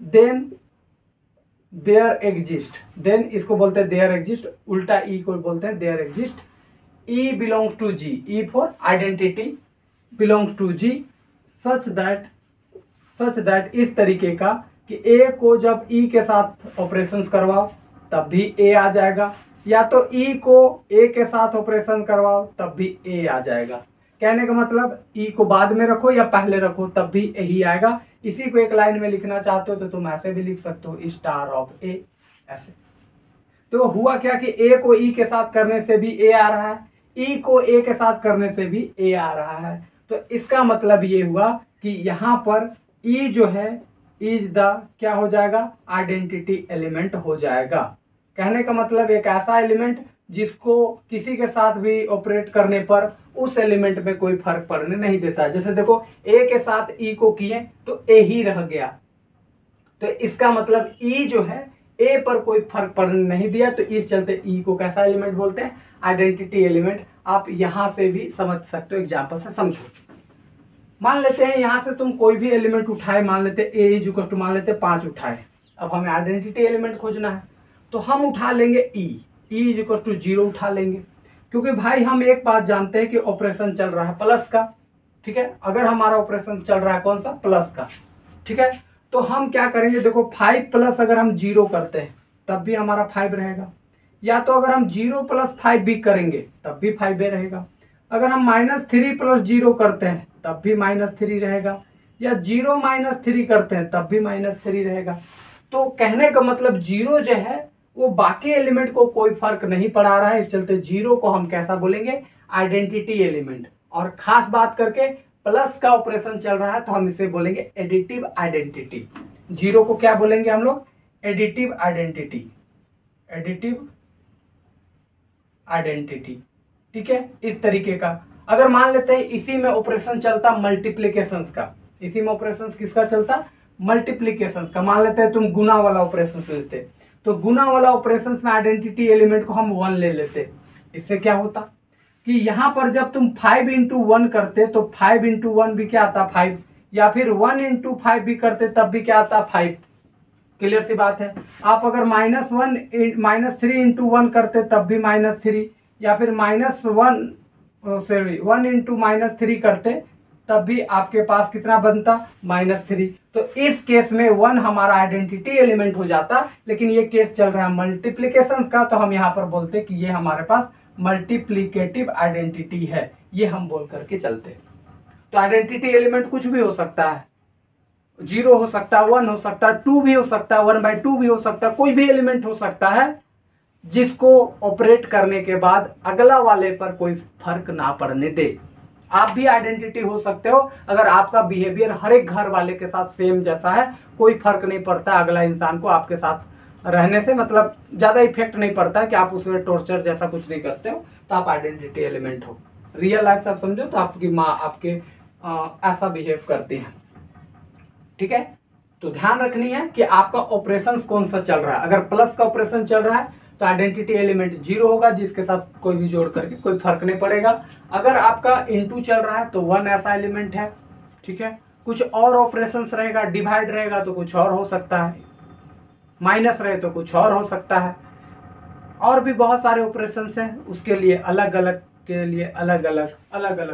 S1: देन देयर एग्जिस्ट, देन इसको बोलते हैं देयर एग्जिस्ट, उल्टा ई को बोलते हैं there exist, E belongs to G, E for identity belongs to G, such that इस तरीके का कि ए को जब ई के साथ ऑपरेशंस करवाओ तब भी ए आ जाएगा, या तो ई को ए के साथ ऑपरेशन करवाओ तब भी ए आ जाएगा। कहने का मतलब ई को बाद में रखो या पहले रखो तब भी यही आएगा। इसी को एक लाइन में लिखना चाहते हो तो तुम ऐसे भी लिख सकते हो, स्टार ऑफ ए, ऐसे। तो हुआ क्या कि ए को ई के साथ करने से भी ए आ रहा है, ई को ए के साथ करने से भी ए आ रहा है। तो इसका मतलब ये हुआ कि यहाँ पर ई जो है इज द क्या हो जाएगा, आइडेंटिटी एलिमेंट हो जाएगा। कहने का मतलब एक ऐसा एलिमेंट जिसको किसी के साथ भी ऑपरेट करने पर उस एलिमेंट में कोई फर्क पड़ने नहीं देता। जैसे देखो ए के साथ ई को किए तो ए ही रह गया, तो इसका मतलब ई जो है ए पर कोई फर्क पड़ने नहीं दिया, तो इस चलते ई को कैसा एलिमेंट बोलते हैं, आइडेंटिटी एलिमेंट। आप यहां से भी समझ सकते हो, एग्जाम्पल से समझो। मान लेते हैं यहां से तुम कोई भी एलिमेंट उठाए, मान लेते ए इज इक्वल टू मान लेते 5 उठाए। अब हमें आइडेंटिटी एलिमेंट खोजना है तो हम उठा लेंगे ई इज इक्वल टू 0 उठा लेंगे, क्योंकि भाई हम एक बात जानते हैं कि ऑपरेशन चल रहा है प्लस का। ठीक है, अगर हमारा ऑपरेशन चल रहा है कौन सा, प्लस का। ठीक है, तो हम क्या करेंगे, देखो 5 प्लस अगर हम 0 करते हैं तब भी हमारा 5 रहेगा, या तो अगर हम 0 + 5 भी करेंगे तब भी 5 रहेगा। अगर हम -3 + 0 करते हैं तब भी -3 रहेगा, या 0 - 3 करते हैं तब भी -3 रहेगा। तो कहने का मतलब 0 जो है वो बाकी एलिमेंट को कोई फर्क नहीं पड़ा रहा है, इस चलते 0 को हम कैसा बोलेंगे, आइडेंटिटी एलिमेंट। और खास बात करके प्लस का ऑपरेशन चल रहा है तो हम इसे बोलेंगे एडिटिव आइडेंटिटी। 0 को क्या बोलेंगे हम लोग, एडिटिव आइडेंटिटी, एडिटिव आइडेंटिटी। ठीक है, इस तरीके का। अगर मान लेते हैं इसी में ऑपरेशन चलता मल्टीप्लीकेशन का, इसी में ऑपरेशन किसका चलता, मल्टीप्लीकेशन का। मान लेते हैं तुम गुना वाला ऑपरेशन लेते, तो गुना वाला ऑपरेशन में आइडेंटिटी एलिमेंट को हम 1 ले लेते। इससे क्या होता कि यहां पर जब तुम 5 × 1 करते तो 5 × 1 भी क्या आता, 5, या फिर 1 × 5 भी करते तब भी क्या आता, 5। क्लियर सी बात है। आप अगर -3 × 1 करते तब भी -3, या फिर -1 × -3 करते तब भी आपके पास कितना बनता, -3। तो इस केस में 1 हमारा आइडेंटिटी एलिमेंट हो जाता, लेकिन ये केस चल रहा है मल्टीप्लीकेशन का, तो हम यहाँ पर बोलते कि ये हमारे पास मल्टीप्लीकेटिव आइडेंटिटी है, ये हम बोल करके चलते। तो आइडेंटिटी एलिमेंट कुछ भी हो सकता है, 0 हो सकता है, 1 हो सकता है, 2 भी हो सकता है, 1/2 भी हो सकता है, कोई भी एलिमेंट हो सकता है जिसको ऑपरेट करने के बाद अगला वाले पर कोई फर्क ना पड़ने दे। आप भी आइडेंटिटी हो सकते हो अगर आपका बिहेवियर हर एक घर वाले के साथ सेम जैसा है, कोई फर्क नहीं पड़ता अगला इंसान को आपके साथ रहने से, मतलब ज्यादा इफेक्ट नहीं पड़ता है कि आप उसमें टॉर्चर जैसा कुछ नहीं करते हो, तो आप आइडेंटिटी एलिमेंट हो। रियल लाइफ से आप समझो तो आपकी माँ आपके ऐसा बिहेव करती है। ठीक है, तो ध्यान रखनी है कि आपका ऑपरेशन कौन सा चल रहा है। अगर प्लस का ऑपरेशन चल रहा है तो आइडेंटिटी एलिमेंट 0 होगा, जिसके साथ कोई भी जोड़ करके कोई फर्क नहीं पड़ेगा। अगर आपका इनटू चल रहा है तो 1 ऐसा एलिमेंट है। ठीक है, कुछ और ऑपरेशन रहेगा, डिवाइड रहेगा तो कुछ और हो सकता है, माइनस रहे तो कुछ और हो सकता है, और भी बहुत सारे ऑपरेशन हैं, उसके लिए अलग अलग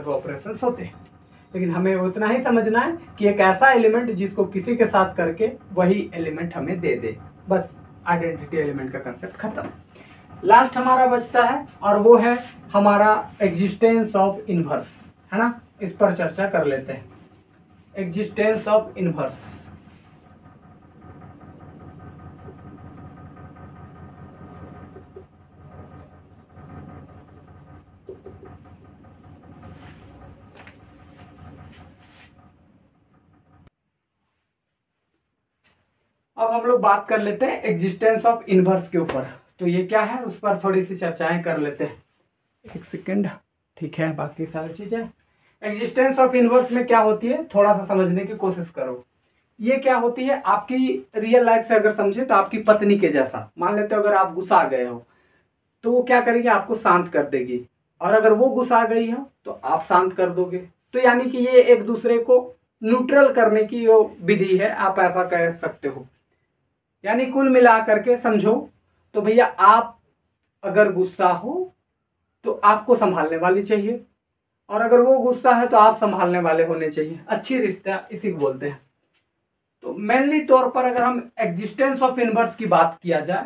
S1: ऑपरेशन होते हैं। लेकिन हमें उतना ही समझना है कि एक ऐसा एलिमेंट जिसको किसी के साथ करके वही एलिमेंट हमें दे दे, बस आइडेंटिटी एलिमेंट का कंसेप्ट खत्म। लास्ट हमारा बचता है और वो है हमारा एग्जिस्टेंस ऑफ इनवर्स, है ना। इस पर चर्चा कर लेते हैं, एग्जिस्टेंस ऑफ इनवर्स। अब हम लोग बात कर लेते हैं एग्जिस्टेंस ऑफ इनवर्स के ऊपर। तो ये क्या है उस पर थोड़ी सी चर्चाएं कर लेते हैं, एक सेकेंड। ठीक है, बाकी सारी चीजें एग्जिस्टेंस ऑफ इनवर्स में क्या होती है थोड़ा सा समझने की कोशिश करो। ये क्या होती है, आपकी रियल लाइफ से अगर समझे तो आपकी पत्नी के जैसा। मान लेते हो अगर आप गुस्सा गए हो तो वो क्या करेगी, आपको शांत कर देगी, और अगर वो गुस्सा गई हो तो आप शांत कर दोगे। तो यानी कि ये एक दूसरे को न्यूट्रल करने की वो विधि है, आप ऐसा कह सकते हो। यानी कुल मिला करके समझो तो भैया आप अगर गुस्सा हो तो आपको संभालने वाली चाहिए, और अगर वो गुस्सा है तो आप संभालने वाले होने चाहिए। अच्छी रिश्ता इसी को बोलते हैं। तो मेनली तौर पर अगर हम एग्जिस्टेंस ऑफ इनवर्स की बात किया जाए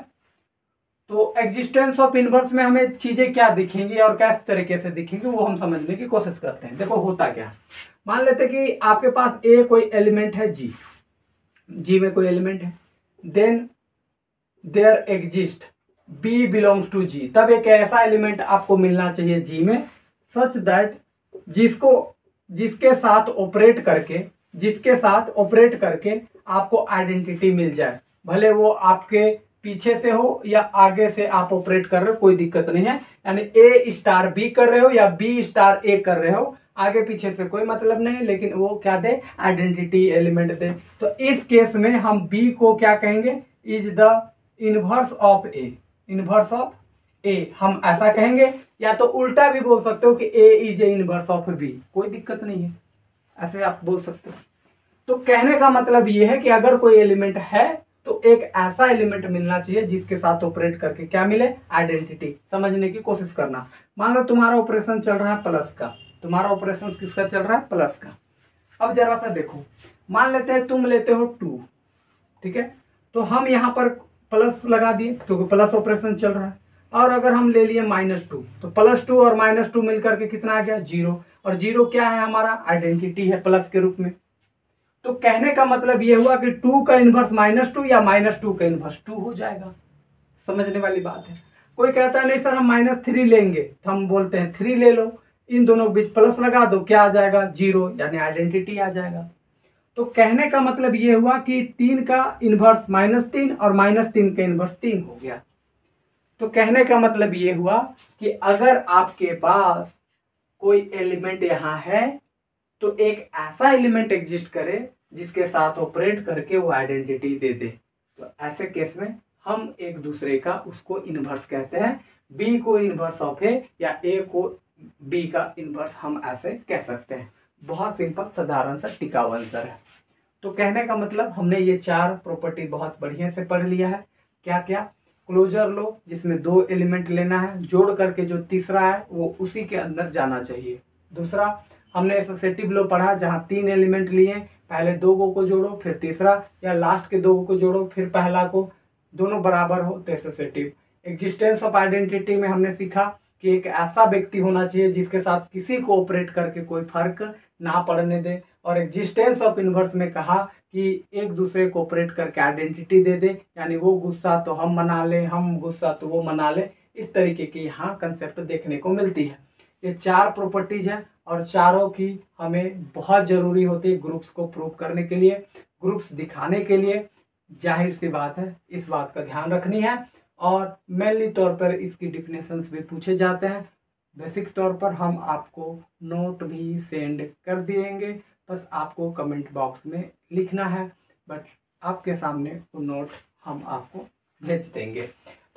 S1: तो एग्जिस्टेंस ऑफ इनवर्स में हमें चीजें क्या दिखेंगी और किस तरीके से दिखेंगी वो हम समझने की कोशिश करते हैं। देखो होता क्या, मान लेते कि आपके पास ए कोई एलिमेंट है, जी में कोई एलिमेंट है, then there exist B belongs to G. तब एक ऐसा एलिमेंट आपको मिलना चाहिए जी में सच दैट जिसके साथ ऑपरेट करके आपको आइडेंटिटी मिल जाए। भले वो आपके पीछे से हो या आगे से आप ऑपरेट कर रहे हो, कोई दिक्कत नहीं है। यानी ए स्टार बी कर रहे हो या बी स्टार ए कर रहे हो, आगे पीछे से कोई मतलब नहीं, लेकिन वो क्या दे, आइडेंटिटी एलिमेंट दे। तो इस केस में हम बी को क्या कहेंगे, is the inverse of A, inverse of A हम ऐसा कहेंगे। या तो उल्टा भी बोल सकते हो कि A is A inverse of B, कोई दिक्कत नहीं है, ऐसे आप बोल सकते हो। तो कहने का मतलब ये है कि अगर कोई एलिमेंट है तो एक ऐसा एलिमेंट मिलना चाहिए जिसके साथ ऑपरेट करके क्या मिले, आइडेंटिटी। समझने की कोशिश करना। मान लो तुम्हारा ऑपरेशन चल रहा है प्लस का, तुम्हारा ऑपरेशन किसका चल रहा है, प्लस का। अब जरा सा देखो, मान लेते हैं तुम लेते हो 2, ठीक है, तो हम यहाँ पर प्लस लगा दिए क्योंकि प्लस ऑपरेशन चल रहा है। और अगर हम ले लिए -2 तो +2 और -2 मिलकर के कितना आ गया 0, और 0 क्या है हमारा आइडेंटिटी है प्लस के रूप में। तो कहने का मतलब ये हुआ कि 2 का इन्वर्स -2 या -2 का इन्वर्स 2 हो जाएगा। समझने वाली बात है। कोई कहता है नहीं सर हम -3 लेंगे, तो हम बोलते हैं 3 ले लो, इन दोनों के बीच प्लस लगा दो, क्या आ जाएगा 0, यानी आइडेंटिटी आ जाएगा। तो कहने का मतलब ये हुआ कि 3 का इन्वर्स -3 और -3 का इन्वर्स 3 हो गया। तो कहने का मतलब ये हुआ कि अगर आपके पास कोई एलिमेंट यहाँ है तो एक ऐसा एलिमेंट एग्जिस्ट करे जिसके साथ ऑपरेट करके वो आइडेंटिटी दे दे। तो ऐसे केस में हम एक दूसरे का उसको इन्वर्स कहते हैं। बी को इन्वर्स ऑफ ए या ए को बी का इन्वर्स हम ऐसे कह सकते हैं। बहुत सिंपल साधारण सा टिकाऊ आंसर है। तो कहने का मतलब हमने ये 4 प्रॉपर्टी बहुत बढ़िया से पढ़ लिया है। क्या क्या? क्लोजर लो जिसमें 2 एलिमेंट लेना है, जोड़ करके जो तीसरा है वो उसी के अंदर जाना चाहिए। दूसरा हमने एसोसिएटिव लो पढ़ा जहाँ 3 एलिमेंट लिए, पहले 2 को जोड़ो फिर तीसरा, या लास्ट के 2 को जोड़ो फिर पहला को, दोनों बराबर हो तो एसोसिएटिव। एग्जिस्टेंस ऑफ आइडेंटिटी में हमने सीखा कि एक ऐसा व्यक्ति होना चाहिए जिसके साथ किसी को ऑपरेट करके कोई फर्क ना पड़ने दे, और एग्जिस्टेंस ऑफ इन्वर्स में कहा कि एक दूसरे को ऑपरेट करके आइडेंटिटी दे दे, यानी वो गुस्सा तो हम मना ले, हम गुस्सा तो वो मना ले। इस तरीके की यहाँ कंसेप्ट देखने को मिलती है। ये 4 प्रॉपर्टीज हैं और चारों की हमें बहुत ज़रूरी होती है ग्रुप्स को प्रूव करने के लिए, ग्रुप्स दिखाने के लिए। जाहिर सी बात है इस बात का ध्यान रखनी है, और मेनली तौर पर इसकी डिफिनेशंस भी पूछे जाते हैं। बेसिक तौर पर हम आपको नोट भी सेंड कर देंगे, बस आपको कमेंट बॉक्स में लिखना है, बट आपके सामने वो नोट हम आपको भेज देंगे।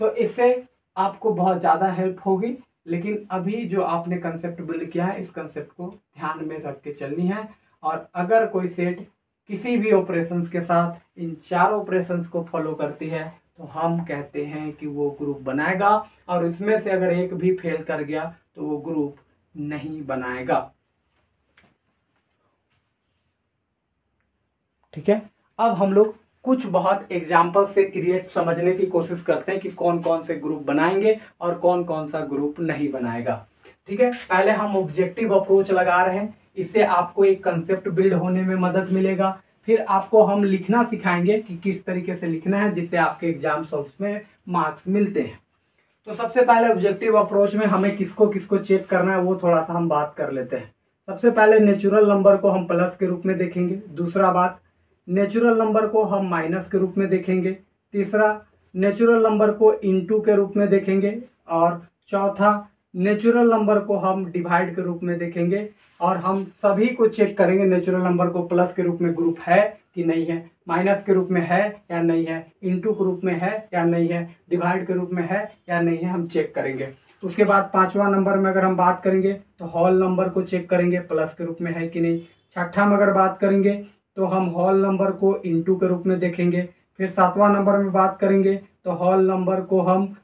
S1: तो इससे आपको बहुत ज़्यादा हेल्प होगी। लेकिन अभी जो आपने कंसेप्ट बिल्ड किया है इस कंसेप्ट को ध्यान में रख के चलनी है। और अगर कोई सेट किसी भी ऑपरेशंस के साथ इन 4 ऑपरेशंस को फॉलो करती है तो हम कहते हैं कि वो ग्रुप बनाएगा, और इसमें से अगर एक भी फेल कर गया तो वो ग्रुप नहीं बनाएगा। ठीक है, अब हम लोग कुछ बहुत एग्जाम्पल से क्रिएट समझने की कोशिश करते हैं कि कौन कौन से ग्रुप बनाएंगे और कौन कौन सा ग्रुप नहीं बनाएगा। ठीक है, पहले हम ऑब्जेक्टिव अप्रोच लगा रहे हैं, इससे आपको एक कंसेप्ट बिल्ड होने में मदद मिलेगा। फिर आपको हम लिखना सिखाएंगे कि किस तरीके से लिखना है जिससे आपके एग्जाम सॉल्व में मार्क्स मिलते हैं। तो सबसे पहले ऑब्जेक्टिव अप्रोच में हमें किसको किसको चेक करना है वो थोड़ा सा हम बात कर लेते हैं। सबसे पहले नेचुरल नंबर को हम प्लस के रूप में देखेंगे। दूसरा बात, नेचुरल नंबर को हम माइनस के रूप में देखेंगे। तीसरा, नेचुरल नंबर को इनटू के रूप में देखेंगे। और चौथा, नेचुरल नंबर को हम डिवाइड के रूप में देखेंगे। और हम सभी को चेक करेंगे नेचुरल नंबर को प्लस के रूप में ग्रुप है कि नहीं है, माइनस के रूप में है या नहीं है, इनटू के रूप में है या नहीं है, डिवाइड के रूप में है या नहीं है, हम चेक करेंगे। उसके बाद 5वां नंबर में अगर हम बात करेंगे तो होल नंबर को चेक करेंगे प्लस के रूप में है कि नहीं। 6ठा में अगर बात करेंगे तो हम होल नंबर को इनटू के रूप में देखेंगे। फिर 7वां नंबर में बात करेंगे तो होल नंबर को हम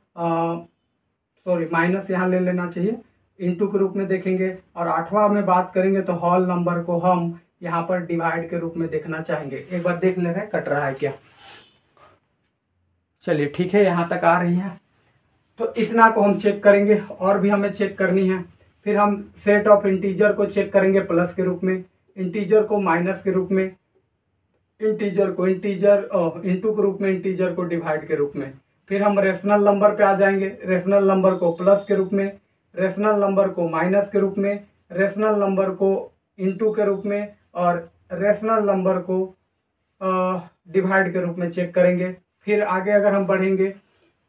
S1: माइनस यहाँ ले लेना चाहिए, इनटू के रूप में देखेंगे। और 8वां में बात करेंगे तो होल नंबर को हम यहाँ पर डिवाइड के रूप में देखना चाहेंगे। एक बार देख ले रहे हैं कट रहा है क्या। चलिए ठीक है, यहाँ तक आ रही है। तो इतना को हम चेक करेंगे, और भी हमें चेक करनी है। फिर हम सेट ऑफ इंटीजर को चेक करेंगे प्लस के रूप में, इंटीजर को माइनस के रूप में, इंटीजर को इनटू के रूप में, इंटीजर को डिवाइड के रूप में। फिर हम रेशनल नंबर पे आ जाएंगे, रेशनल नंबर को प्लस के रूप में, रेशनल नंबर को माइनस के रूप में, रेशनल नंबर को इनटू के रूप में, और रेशनल नंबर को डिवाइड के रूप में चेक करेंगे। फिर आगे अगर हम बढ़ेंगे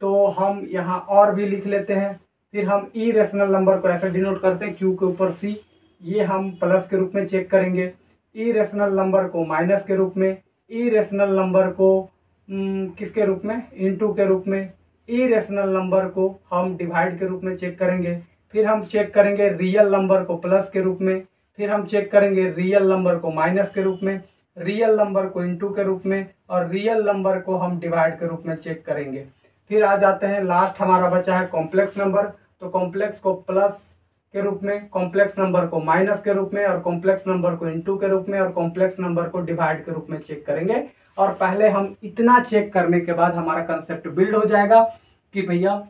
S1: तो हम यहाँ और भी लिख लेते हैं। फिर हम ई रेशनल नंबर को ऐसे डिनोट करते हैं क्यू के ऊपर सी, ये हम प्लस के रूप में चेक करेंगे। ई रेशनल नंबर को माइनस के रूप में, ई रेशनल नंबर को किसके रूप में, इनटू के रूप में, ई रेशनल नंबर को हम डिवाइड के रूप में चेक करेंगे। फिर हम चेक करेंगे रियल नंबर को प्लस के रूप में, फिर हम चेक करेंगे रियल नंबर को माइनस के रूप में, रियल नंबर को इनटू के रूप में, और रियल नंबर को हम डिवाइड के रूप में चेक करेंगे। फिर आ जाते हैं, लास्ट हमारा बचा है कॉम्प्लेक्स नंबर। तो कॉम्प्लेक्स को प्लस के रूप में, कॉम्प्लेक्स नंबर को माइनस के रूप में, और कॉम्प्लेक्स नंबर को इनटू के रूप में, और कॉम्प्लेक्स नंबर को डिवाइड के रूप में चेक करेंगे। और पहले हम इतना चेक करने के बाद हमारा कंसेप्ट बिल्ड हो जाएगा कि भैया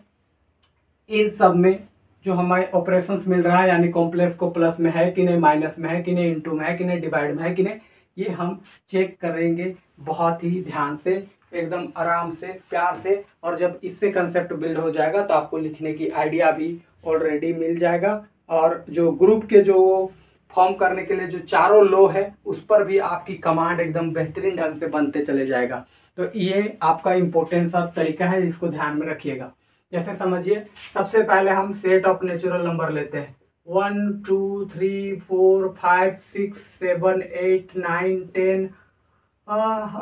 S1: इन सब में जो हमें ऑपरेशंस मिल रहा है, यानी कॉम्प्लेक्स को प्लस में है कि नहीं, माइनस में है कि नहीं, इनटू में है कि नहीं, डिवाइड में है कि नहीं, ये हम चेक करेंगे बहुत ही ध्यान से, एकदम आराम से, प्यार से। और जब इससे कंसेप्ट बिल्ड हो जाएगा तो आपको लिखने की आइडिया भी ऑलरेडी मिल जाएगा। और जो ग्रुप के जो फॉर्म करने के लिए जो चारों लो है उस पर भी आपकी कमांड एकदम बेहतरीन ढंग से बनते चले जाएगा। तो ये आपका इम्पोर्टेंट सा तरीका है, इसको ध्यान में रखिएगा। जैसे समझिए, सबसे पहले हम सेट ऑफ नेचुरल नंबर लेते हैं, 1 2 3 4 5 6 7 8 9 10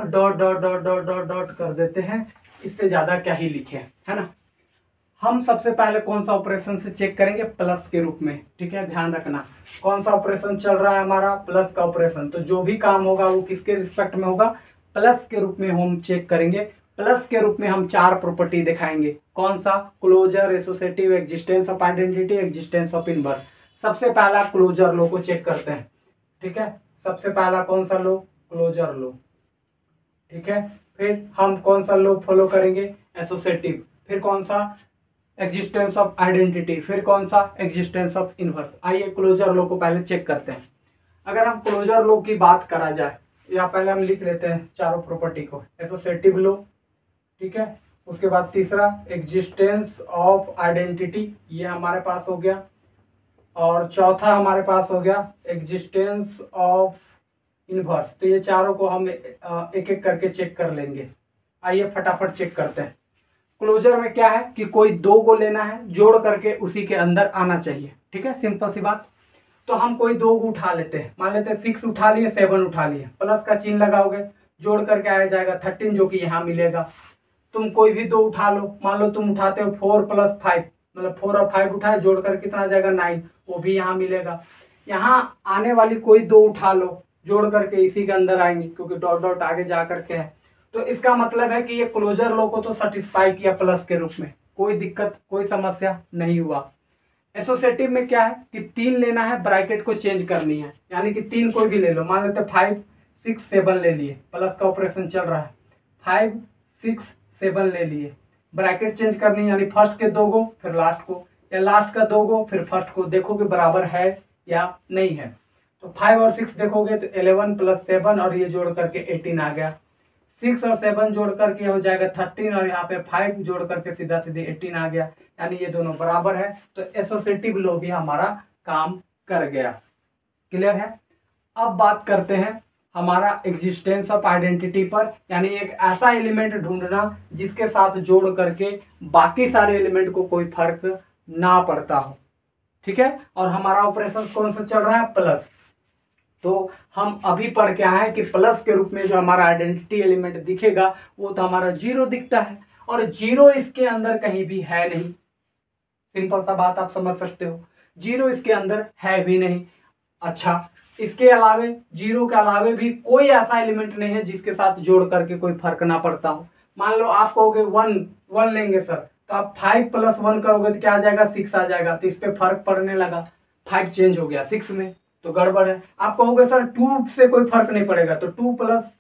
S1: dot dot dot dot dot dot कर देते हैं। इससे ज्यादा क्या ही लिखे, है ना। हम सबसे पहले कौन सा ऑपरेशन से चेक करेंगे, प्लस के रूप में। ठीक है, ध्यान रखना कौन सा ऑपरेशन चल रहा है हमारा, प्लस का ऑपरेशन। तो जो भी काम होगा वो किसके रिस्पेक्ट में होगा, प्लस के रूप में हम चेक करेंगे। प्लस के रूप में हम 4 प्रॉपर्टी दिखाएंगे। कौन सा, closure, associative, existence of identity, existence of inverse. सबसे पहला क्लोजर लो को चेक करते हैं। ठीक है, सबसे पहला कौन सा लो, क्लोजर लो। ठीक है, फिर हम कौन सा लो फॉलो करेंगे, एसोसिएटिव। फिर कौन सा, एग्जिस्टेंस ऑफ आइडेंटिटी। फिर कौन सा, एग्जिस्टेंस ऑफ इनवर्स। आइए क्लोजर लो को पहले चेक करते हैं। अगर हम क्लोजर लो की बात करा जाए, या पहले हम लिख लेते हैं चारों प्रॉपर्टी को, एसोसिएटिव लो। ठीक है, उसके बाद तीसरा एग्जिस्टेंस ऑफ आइडेंटिटी, ये हमारे पास हो गया। और चौथा हमारे पास हो गया एग्जिस्टेंस ऑफ इनवर्स। तो ये चारों को हम एक एक करके चेक कर लेंगे। आइए फटाफट चेक करते हैं। क्लोजर में क्या है कि कोई 2 को लेना है, जोड़ करके उसी के अंदर आना चाहिए। ठीक है, सिंपल सी बात। तो हम कोई 2 को उठा लेते हैं, मान लेते हैं 6 उठा लिए, 7 उठा लिए, प्लस का चिन्ह लगाओगे, जोड़ करके आया जाएगा 13, जो कि यहाँ मिलेगा। तुम कोई भी 2 उठा लो, मान लो तुम उठाते हो 4 + 5, मतलब 4 और 5 उठाए, जोड़ कर कितना आ जाएगा 9, वो भी यहाँ मिलेगा। यहाँ आने वाली कोई 2 उठा लो, जोड़ करके इसी के अंदर आएंगे, क्योंकि डॉट डॉट आगे जा करके है। तो इसका मतलब है कि ये क्लोजर लो को तो सेटिस्फाई किया प्लस के रूप में, कोई दिक्कत कोई समस्या नहीं हुआ। एसोसिएटिव में क्या है कि 3 लेना है, ब्रैकेट को चेंज करनी है, यानी कि 3 कोई भी ले लो, मान लेते 5 6 7 ले लिए, प्लस का ऑपरेशन चल रहा है, 5 6 7 ले लिए, ब्रैकेट चेंज करनी है, यानी फर्स्ट के 2 गो फिर लास्ट को, या लास्ट का 2 गो फिर फर्स्ट को, देखो कि बराबर है या नहीं है। तो 5 और 6 देखोगे तो 11 + 7 और ये जोड़ करके 18 आ गया। 6 और 7 जोड़ करके हो जाएगा 13 और यहाँ पे 5 जोड़ करके सीधा सीधे 18 आ गया, यानी ये दोनों बराबर है। तो एसोसिएटिव लो भी हमारा काम कर गया। क्लियर है। अब बात करते हैं हमारा एग्जिस्टेंस ऑफ आइडेंटिटी पर, यानी एक ऐसा एलिमेंट ढूंढना जिसके साथ जोड़ करके बाकी सारे एलिमेंट को कोई फर्क ना पड़ता हो। ठीक है, और हमारा ऑपरेशन कौन सा चल रहा है, प्लस। तो हम अभी पढ़ के आए हैं कि प्लस के रूप में जो हमारा आइडेंटिटी एलिमेंट दिखेगा वो तो हमारा 0 दिखता है, और 0 इसके अंदर कहीं भी है नहीं। सिंपल सा बात आप समझ सकते हो, 0 इसके अंदर है भी नहीं। अच्छा, इसके अलावे 0 के अलावे भी कोई ऐसा एलिमेंट नहीं है जिसके साथ जोड़ करके कोई फर्क ना पड़ता हो। मान लो आप कहोगे 1 लेंगे सर, तो आप 5 + 1 करोगे तो क्या आ जाएगा, 6 आ जाएगा। तो इस पे फर्क पड़ने लगा, 5 चेंज हो गया 6 में, तो गड़बड़ है। आप कहोगे सर 2 से कोई फर्क नहीं पड़ेगा, तो 2 +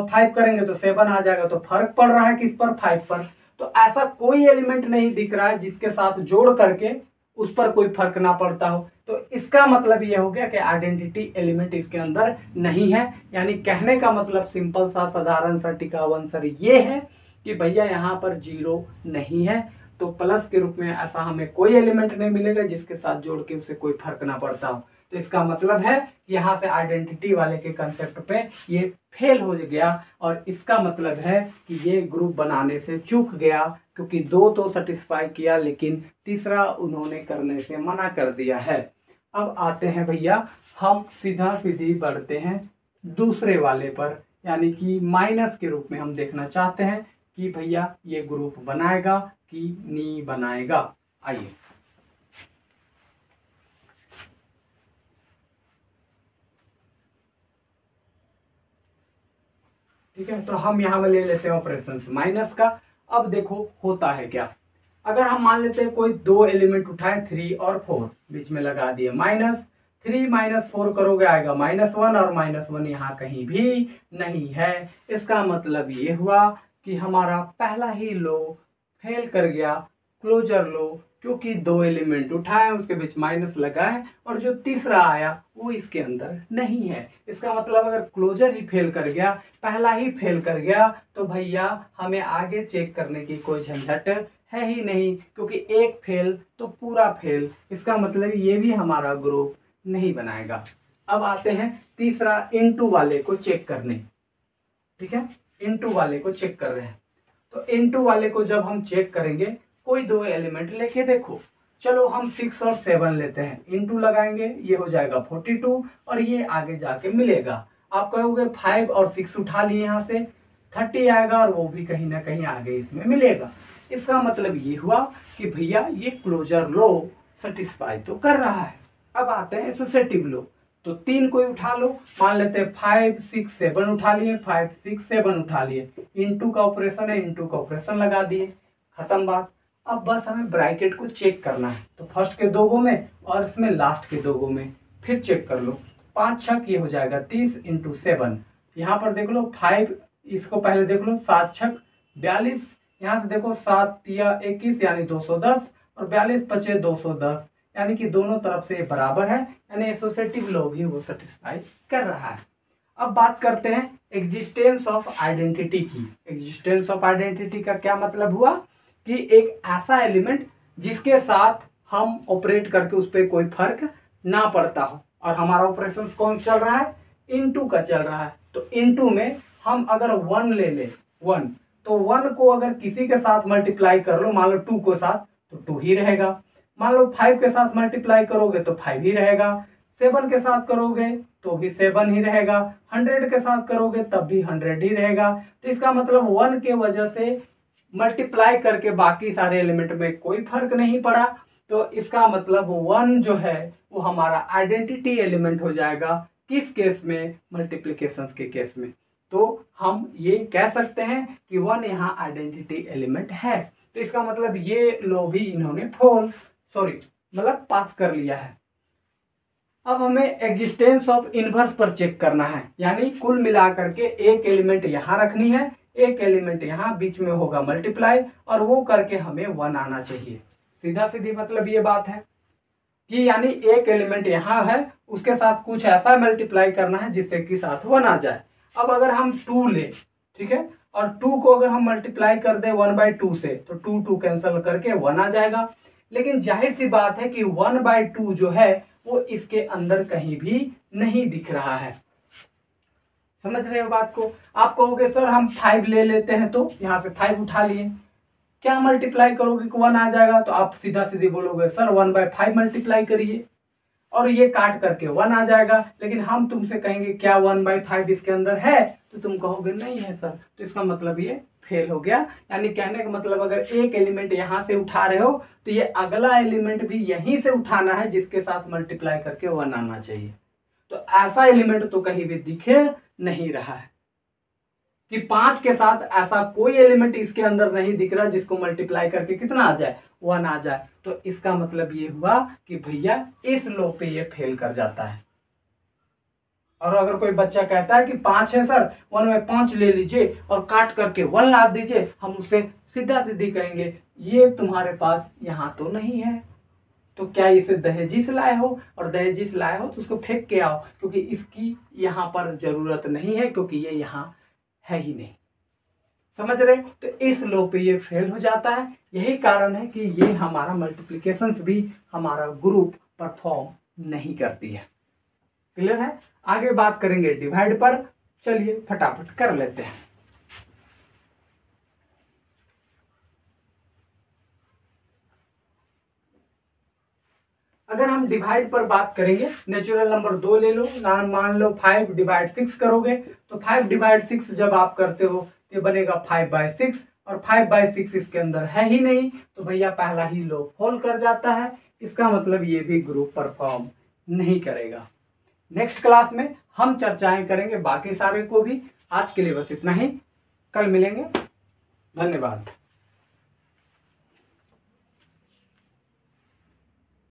S1: 5 करेंगे तो 7 आ जाएगा। तो फर्क पड़ रहा है किस पर, 5 पर। तो ऐसा कोई एलिमेंट नहीं दिख रहा है जिसके साथ जोड़ करके उस पर कोई फर्क ना पड़ता हो। तो इसका मतलब ये हो गया कि आइडेंटिटी एलिमेंट इसके अंदर नहीं है। यानी कहने का मतलब सिंपल सा साधारण सा टिकाऊ आंसर ये है कि भैया यहाँ पर 0 नहीं है। तो प्लस के रूप में ऐसा हमें कोई एलिमेंट नहीं मिलेगा जिसके साथ जोड़ के उसे कोई फर्क ना पड़ता हो। तो इसका मतलब है यहाँ से आइडेंटिटी वाले के कंसेप्ट पे ये फेल हो गया, और इसका मतलब है कि ये ग्रुप बनाने से चूक गया, क्योंकि 2 तो सेटिस्फाई किया लेकिन तीसरा उन्होंने करने से मना कर दिया है। अब आते हैं भैया, हम सीधा सीधी बढ़ते हैं दूसरे वाले पर, यानी कि माइनस के रूप में हम देखना चाहते हैं कि भैया ये ग्रुप बनाएगा कि नहीं बनाएगा। आइए, ठीक है, तो हम यहाँ में ले लेते हैं ऑपरेशन माइनस का। अब देखो होता है क्या, अगर हम मान लेते हैं कोई 2 एलिमेंट उठाए 3 और 4, बीच में लगा दिए माइनस, 3 - 4 करोगे आएगा -1, और -1 यहाँ कहीं भी नहीं है। इसका मतलब ये हुआ कि हमारा पहला ही लो फेल कर गया, क्लोजर लो। क्योंकि दो एलिमेंट उठाए उसके बीच माइनस लगा है और जो तीसरा आया वो इसके अंदर नहीं है। इसका मतलब अगर क्लोजर ही फेल कर गया, पहला ही फेल कर गया, तो भैया हमें आगे चेक करने की कोई झंझट है ही नहीं, क्योंकि एक फेल तो पूरा फेल। इसका मतलब ये भी हमारा ग्रुप नहीं बनाएगा। अब आते हैं तीसरा इनटू वाले को चेक करने। ठीक है, इनटू वाले को चेक कर रहे हैं। तो इनटू वाले को जब हम चेक करेंगे, कोई दो एलिमेंट लेके देखो। चलो हम 6 और 7 लेते हैं, इनटू लगाएंगे, ये हो जाएगा 42 और ये आगे जाके मिलेगा। आप कहोगे 5 और 6 उठा लिए, यहाँ से 30 आएगा और वो भी कहीं ना कहीं आगे इसमें मिलेगा। इसका मतलब ये हुआ कि भैया ये क्लोजर लो सेटिस्फाई तो कर रहा है। अब आते हैं एसोसिएटिव लो। तो 3 कोई उठा लो, मान लेते हैं 5 6 7 उठा लिए, 5 6 7 उठा लिए, इनटू का ऑपरेशन है, इनटू का ऑपरेशन लगा दिए, खत्म बात। अब बस हमें ब्रैकेट को चेक करना है। तो फर्स्ट के दो गो में और इसमें लास्ट के दो गो में फिर चेक कर लो। 5 छक ये हो जाएगा 30 इंटू 7। यहाँ पर देख लो 5, इसको पहले देख लो, 7 छक 42, यहाँ से देखो 7 तिया 21 यानी 210 और 42 पचे 210, यानी कि दोनों तरफ से ये बराबर है, यानी एसोसिएटिव लॉ भी वो सेटिस्फाई कर रहा है। अब बात करते हैं एग्जिस्टेंस ऑफ आइडेंटिटी की। एग्जिस्टेंस ऑफ आइडेंटिटी का क्या मतलब हुआ कि एक ऐसा एलिमेंट जिसके साथ हम ऑपरेट करके उस पर कोई फर्क ना पड़ता हो, और हमारा ऑपरेशन कौन चल रहा है, इनटू का चल रहा है। तो इनटू में हम अगर 1 ले ले, 1, तो 1 को अगर किसी के साथ मल्टीप्लाई कर लो, मान लो 2 के साथ, तो 2 ही रहेगा। मान लो 5 के साथ मल्टीप्लाई करोगे तो 5 ही रहेगा, 7 के साथ करोगे तो भी 7 ही रहेगा, 100 के साथ करोगे तब भी 100 ही रहेगा। तो इसका मतलब 1 के वजह से मल्टीप्लाई करके बाकी सारे एलिमेंट में कोई फर्क नहीं पड़ा। तो इसका मतलब 1 जो है वो हमारा आइडेंटिटी एलिमेंट हो जाएगा। किस केस में, मल्टीप्लिकेशन के केस में। तो हम ये कह सकते हैं कि 1 यहाँ आइडेंटिटी एलिमेंट है। तो इसका मतलब ये लो भी इन्होंने मतलब पास कर लिया है। अब हमें एग्जिस्टेंस ऑफ इनवर्स पर चेक करना है, यानी कुल मिलाकर के एक एलिमेंट यहाँ रखनी है, एक एलिमेंट यहाँ, बीच में होगा मल्टीप्लाई, और वो करके हमें 1 आना चाहिए। सीधा सीधी मतलब ये बात है कि यानी एक एलिमेंट यहाँ है, उसके साथ कुछ ऐसा मल्टीप्लाई करना है जिससे कि साथ 1 आ जाए। अब अगर हम 2 ले, ठीक है, और 2 को अगर हम मल्टीप्लाई कर दे 1/2 से, तो 2 कैंसिल करके 1 आ जाएगा। लेकिन जाहिर सी बात है कि 1/2 जो है वो इसके अंदर कहीं भी नहीं दिख रहा है। समझ रहे हो बात को? आप कहोगे सर हम 5 ले लेते हैं, तो यहाँ से 5 उठा लिए, क्या मल्टीप्लाई करोगे कि 1 आ जाएगा? तो आप सीधा सीधी बोलोगे सर 1/5 मल्टीप्लाई करिए और ये काट करके 1 आ जाएगा। लेकिन हम तुमसे कहेंगे क्या 1/5 इसके अंदर है, तो तुम कहोगे नहीं है सर। तो इसका मतलब ये फेल हो गया। यानी कहने का मतलब अगर एक एलिमेंट यहाँ से उठा रहे हो तो ये अगला एलिमेंट भी यहीं से उठाना है जिसके साथ मल्टीप्लाई करके 1 आना चाहिए। तो ऐसा एलिमेंट तो कहीं भी दिखे नहीं रहा है कि 5 के साथ ऐसा कोई एलिमेंट इसके अंदर नहीं दिख रहा जिसको मल्टीप्लाई करके कितना आ जाए, 1 आ जाए। तो इसका मतलब ये हुआ कि भैया इस लो पे ये फेल कर जाता है। और अगर कोई बच्चा कहता है कि 5 है सर, 1/5 ले लीजिए और काट करके 1 ला दीजिए, हम उससे सीधा सीधी कहेंगे ये तुम्हारे पास यहाँ तो नहीं है, तो क्या इसे दहेजी से लाए हो? और दहेजी से लाए हो तो उसको फेंक के आओ, क्योंकि इसकी यहाँ पर जरूरत नहीं है, क्योंकि ये यहाँ है ही नहीं। समझ रहे? तो इस लो पे ये फेल हो जाता है। यही कारण है कि ये हमारा मल्टीप्लिकेशंस भी हमारा ग्रुप परफॉर्म नहीं करती है। क्लियर है? आगे बात करेंगे डिवाइड पर। चलिए फटाफट कर लेते हैं। अगर हम डिवाइड पर बात करेंगे, नेचुरल नंबर 2 ले लो, मान लो 5/6 करोगे, तो 5/6 जब आप करते हो तो बनेगा 5/6, और 5/6 इसके अंदर है ही नहीं, तो भैया पहला ही लो फॉल कर जाता है। इसका मतलब ये भी ग्रुप परफॉर्म नहीं करेगा। नेक्स्ट क्लास में हम चर्चाएं करेंगे बाकी सारे को भी। आज के लिए बस इतना ही, कल मिलेंगे। धन्यवाद।